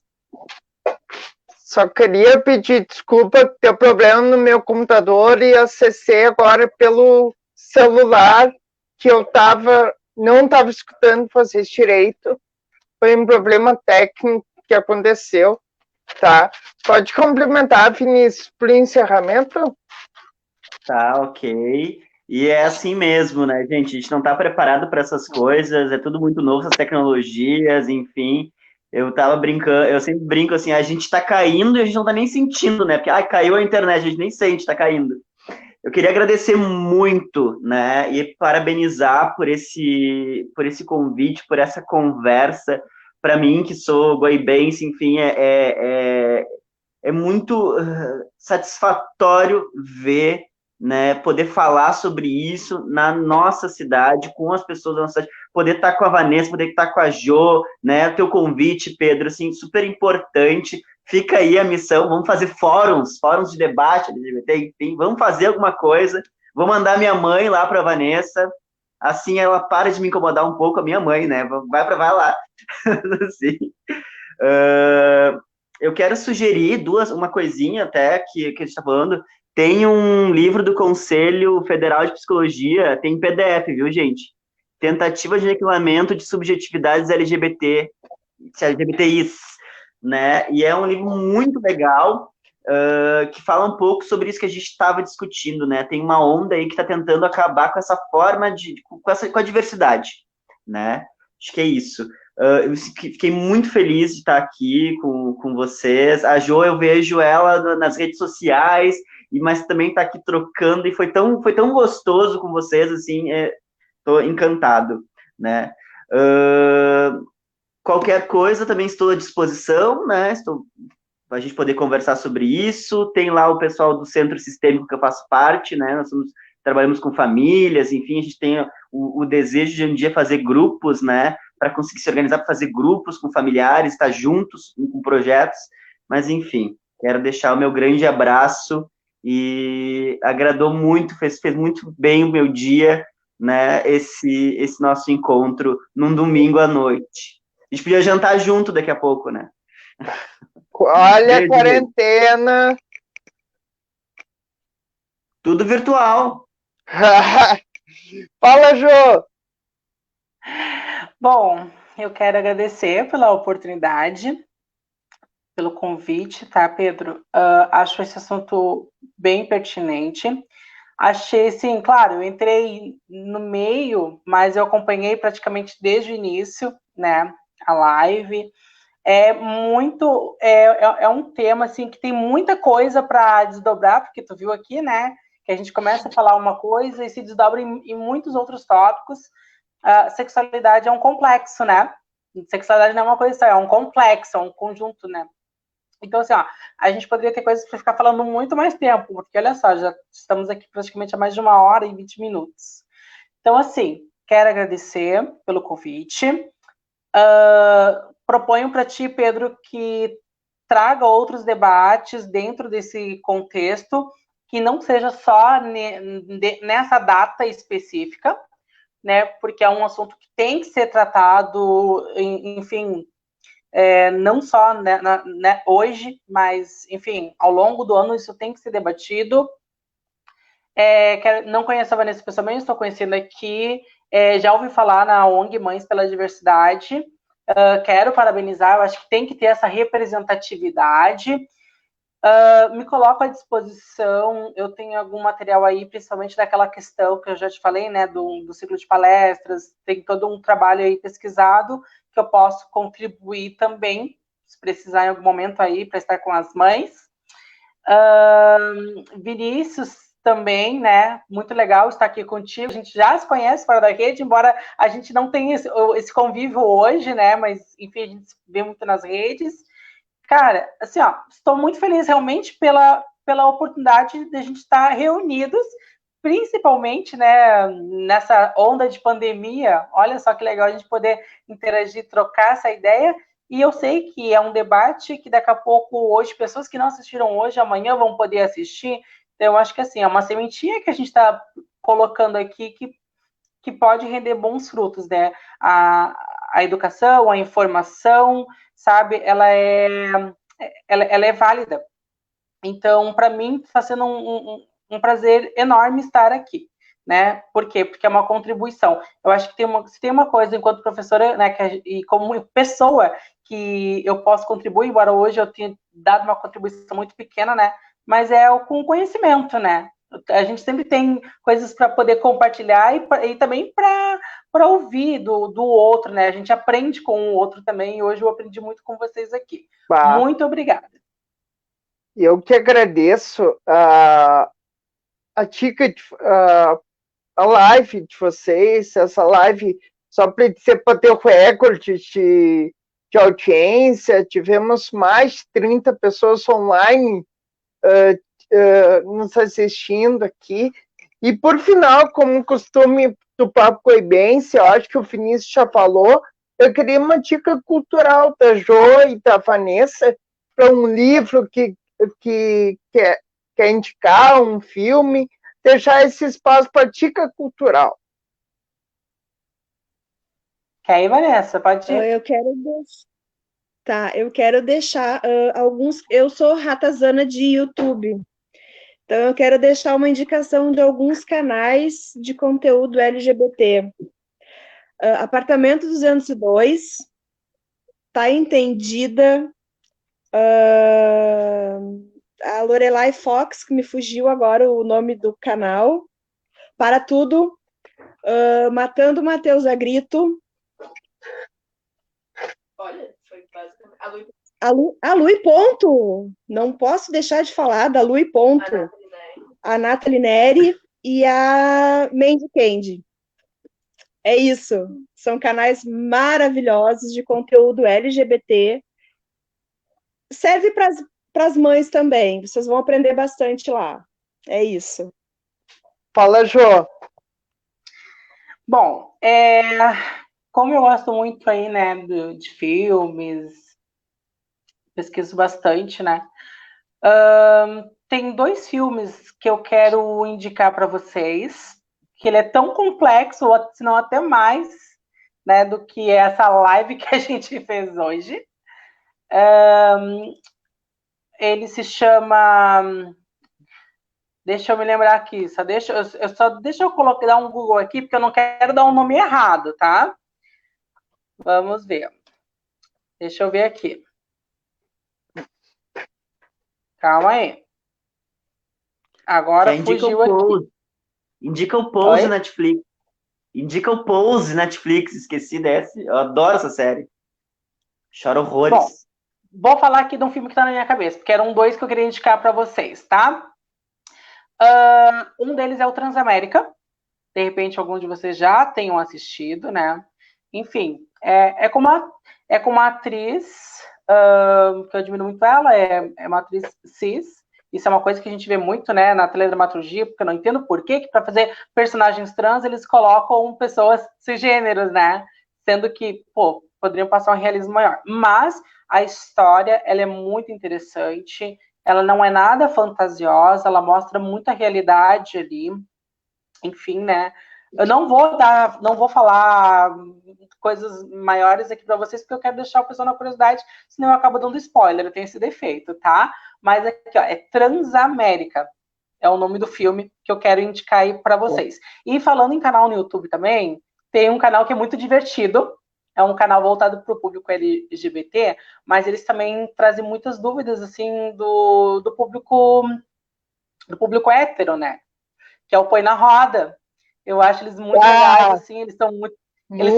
Só queria pedir desculpa que deu problema no meu computador e acessei agora pelo celular, que eu estava não estava escutando vocês direito. Foi um problema técnico que aconteceu, tá? Pode complementar, Vinícius, para o encerramento? Tá, ok. E é assim mesmo, né, gente? A gente não tá preparado para essas coisas, é tudo muito novo, essas tecnologias, enfim. Eu tava brincando, eu sempre brinco assim, a gente tá caindo e a gente não tá nem sentindo, né? Porque, caiu a internet, a gente nem sente, tá caindo. Eu queria agradecer muito, né, e parabenizar por esse convite, por essa conversa. Para mim, que sou goibense, enfim, é muito satisfatório ver, né, poder falar sobre isso na nossa cidade, com as pessoas da nossa cidade, poder estar com a Vanessa, poder estar com a Jo, né, o teu convite, Pedro, assim, super importante. Fica aí a missão, vamos fazer fóruns de debate LGBT, enfim, vamos fazer alguma coisa. Vou mandar minha mãe lá para a Vanessa, assim ela para de me incomodar um pouco, a minha mãe, né? Vai lá. Assim. Eu quero sugerir uma coisinha até que a gente está falando. Tem um livro do Conselho Federal de Psicologia, tem PDF, viu, gente? Tentativa de Regulamento de Subjetividades LGBTIs, né? E é um livro muito legal, que fala um pouco sobre isso que a gente estava discutindo, né? Tem uma onda aí que está tentando acabar com essa forma com a diversidade, né? Acho que é isso. Eu fiquei muito feliz de estar aqui com vocês. A Jo, eu vejo ela nas redes sociais, mas também está aqui trocando, e foi tão gostoso com vocês, assim, estou encantado, né? Qualquer coisa, também estou à disposição, né? Para a gente poder conversar sobre isso. Tem lá o pessoal do Centro Sistêmico que eu faço parte, né? Trabalhamos com famílias, enfim, a gente tem o desejo de um dia fazer grupos, né? Para conseguir se organizar para fazer grupos com familiares, estar juntos com projetos. Mas, enfim, quero deixar o meu grande abraço e agradou muito, fez muito bem o meu dia, né? Esse nosso encontro num domingo à noite. A gente podia jantar junto daqui a pouco, né? Olha a quarentena. Tudo virtual. Fala, Jô. Bom, eu quero agradecer pela oportunidade, pelo convite, tá, Pedro? Acho esse assunto bem pertinente. Achei, sim, claro, eu entrei no meio, mas eu acompanhei praticamente desde o início, né, a live. É um tema, assim, que tem muita coisa para desdobrar, porque tu viu aqui, né, que a gente começa a falar uma coisa e se desdobra em muitos outros tópicos. Sexualidade é um complexo, né? Sexualidade não é uma coisa só, é um complexo, é um conjunto, né? Então, assim, a gente poderia ter coisas para ficar falando muito mais tempo, porque, olha só, já estamos aqui praticamente há mais de 1h20. Então, assim, quero agradecer pelo convite. Proponho para ti, Pedro, que traga outros debates dentro desse contexto, que não seja só nessa data específica, né? Porque é um assunto que tem que ser tratado, enfim, não só hoje, mas, enfim, ao longo do ano isso tem que ser debatido. Não conheço a Vanessa pessoalmente, estou conhecendo aqui, já ouvi falar na ONG Mães pela Diversidade, quero parabenizar, eu acho que tem que ter essa representatividade. Me coloco à disposição, eu tenho algum material aí, principalmente daquela questão que eu já te falei, né, do ciclo de palestras, tem todo um trabalho aí pesquisado que eu posso contribuir também, se precisar em algum momento aí, para estar com as mães. Vinícius também, né, muito legal estar aqui contigo, a gente já se conhece fora da rede, embora a gente não tenha esse convívio hoje, né, mas, enfim, a gente se vê muito nas redes. Cara, assim, estou muito feliz realmente pela oportunidade de a gente estar reunidos, principalmente, né, nessa onda de pandemia. Olha só que legal a gente poder interagir, trocar essa ideia. E eu sei que é um debate que daqui a pouco, hoje, pessoas que não assistiram hoje, amanhã vão poder assistir. Então, eu acho que, assim, é uma sementinha que a gente está colocando aqui que pode render bons frutos, né? A educação, a informação, sabe, ela é válida. Então, para mim, está sendo um prazer enorme estar aqui, né? Por quê? Porque é uma contribuição. Eu acho que se tem uma coisa, enquanto professora, né, e como pessoa, que eu posso contribuir, embora hoje eu tenha dado uma contribuição muito pequena, né? Mas é com conhecimento, né? A gente sempre tem coisas para poder compartilhar e também para ouvir do outro, né? A gente aprende com o outro também, e hoje eu aprendi muito com vocês aqui. Muito obrigada. Eu que agradeço a dica, a live de vocês, essa live só para ter o recorde de audiência, tivemos mais de 30 pessoas online nos assistindo aqui. E, por final, como costume do Papo Coibense, eu acho que o Vinícius já falou, eu queria uma dica cultural da Jo e da Vanessa para um livro que quer indicar, um filme, deixar esse espaço para dica cultural. Quer ir, Vanessa? Pode ir. Eu quero deixar alguns... Eu sou ratazana de YouTube, então eu quero deixar uma indicação de alguns canais de conteúdo LGBT. Apartamento 202, Tá Entendida, a Lorelai Fox, que me fugiu agora o nome do canal, Para Tudo, Matando Matheus a Grito. Olha, foi basicamente... A Lu e Ponto, não posso deixar de falar da Lu e Ponto, a Nathalie Neri e a Mandy Candy. É isso, são canais maravilhosos de conteúdo LGBT, serve para as mães também, vocês vão aprender bastante lá, é isso. Fala, Jo. Bom, como eu gosto muito aí, né, de filmes, pesquiso bastante, né, tem 2 filmes que eu quero indicar para vocês, que ele é tão complexo, ou se não até mais, né, do que essa live que a gente fez hoje. Ele se chama... Deixa eu me lembrar aqui, deixa eu colocar, dar um Google aqui, porque eu não quero dar um nome errado, tá? Vamos ver. Deixa eu ver aqui. Calma aí. Agora fugiu aqui. Indica o Pose Netflix. Indica o Pose Netflix, esqueci dessa. Eu adoro essa série. Choro horrores. Bom, vou falar aqui de um filme que tá na minha cabeça, porque eram 2 que eu queria indicar para vocês, tá? Um deles é o Transamérica. De repente, alguns de vocês já tenham assistido, né? Enfim, é com uma atriz, que eu admiro muito ela, é uma atriz cis. Isso é uma coisa que a gente vê muito, né, na teledramaturgia, porque eu não entendo por que para fazer personagens trans eles colocam pessoas cisgêneros, né? Sendo que, poderiam passar um realismo maior. Mas a história, ela é muito interessante, ela não é nada fantasiosa, ela mostra muita realidade ali. Enfim, né? Eu não vou falar coisas maiores aqui para vocês, porque eu quero deixar o pessoal na curiosidade, senão eu acabo dando spoiler, eu tenho esse defeito, tá? Mas aqui, ó, é Transamérica, é o nome do filme que eu quero indicar aí para vocês. E falando em canal no YouTube também, tem um canal que é muito divertido, é um canal voltado para o público LGBT, mas eles também trazem muitas dúvidas, assim, do público hétero, né? Que é o Põe na Roda. Eu acho eles muito legais, assim, eles são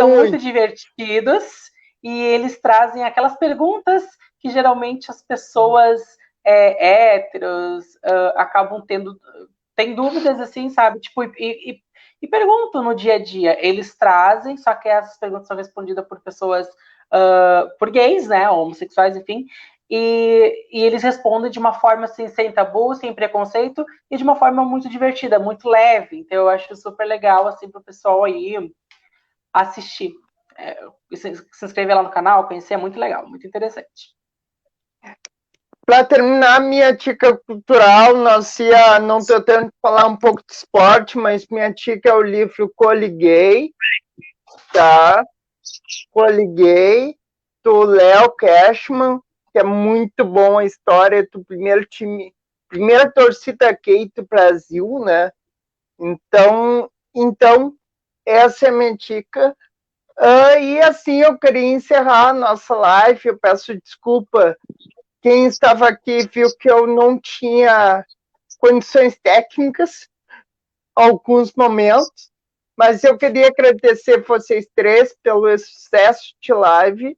muito divertidos, e eles trazem aquelas perguntas que geralmente as pessoas héteros acabam tem dúvidas, assim, sabe? Tipo, e perguntam no dia a dia. Eles trazem, só que essas perguntas são respondidas por pessoas, por gays, né, homossexuais, enfim, e eles respondem de uma forma assim, sem tabu, sem preconceito, e de uma forma muito divertida, muito leve. Então eu acho super legal assim, para o pessoal aí assistir. Se inscrever lá no canal, conhecer, é muito legal, muito interessante. Para terminar minha dica cultural, não estou tentando falar um pouco de esporte, mas minha dica é o livro Coliguei, tá? Coliguei, do Léo Cashman, que é muito bom a história do primeira torcida gay do Brasil, né? Então, Então, essa é a minha dica. E assim eu queria encerrar a nossa live. Eu peço desculpa. Quem estava aqui viu que eu não tinha condições técnicas, alguns momentos, mas eu queria agradecer vocês três pelo sucesso de live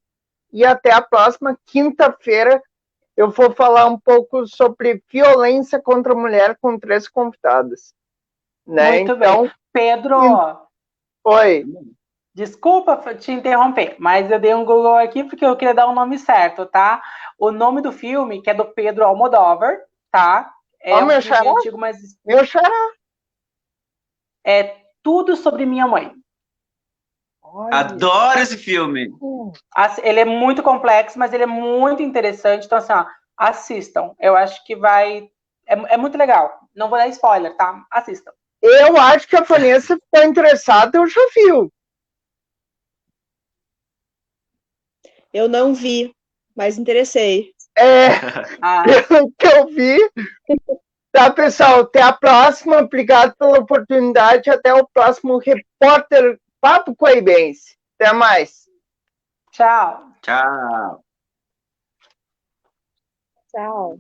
e até a próxima quinta-feira. Eu vou falar um pouco sobre violência contra a mulher com 3 convidadas. Né? Muito bem. Pedro, oi. Desculpa te interromper, mas eu dei um Google aqui porque eu queria dar o nome certo, tá? O nome do filme, que é do Pedro Almodóvar, tá? É um filme antigo, mas... Meu xará. É Tudo Sobre Minha Mãe. Olha. Adoro esse filme. Ele é muito complexo, mas ele é muito interessante. Então, assim, ó, assistam. Eu acho que vai... É muito legal. Não vou dar spoiler, tá? Assistam. Eu acho que a Vanessa ficou interessada, eu já vi. Eu não vi, mas interessei. Que eu vi. Tá, pessoal, até a próxima. Obrigado pela oportunidade. Até o próximo Repórter Papo Coibense. Até mais. Tchau. Tchau. Tchau.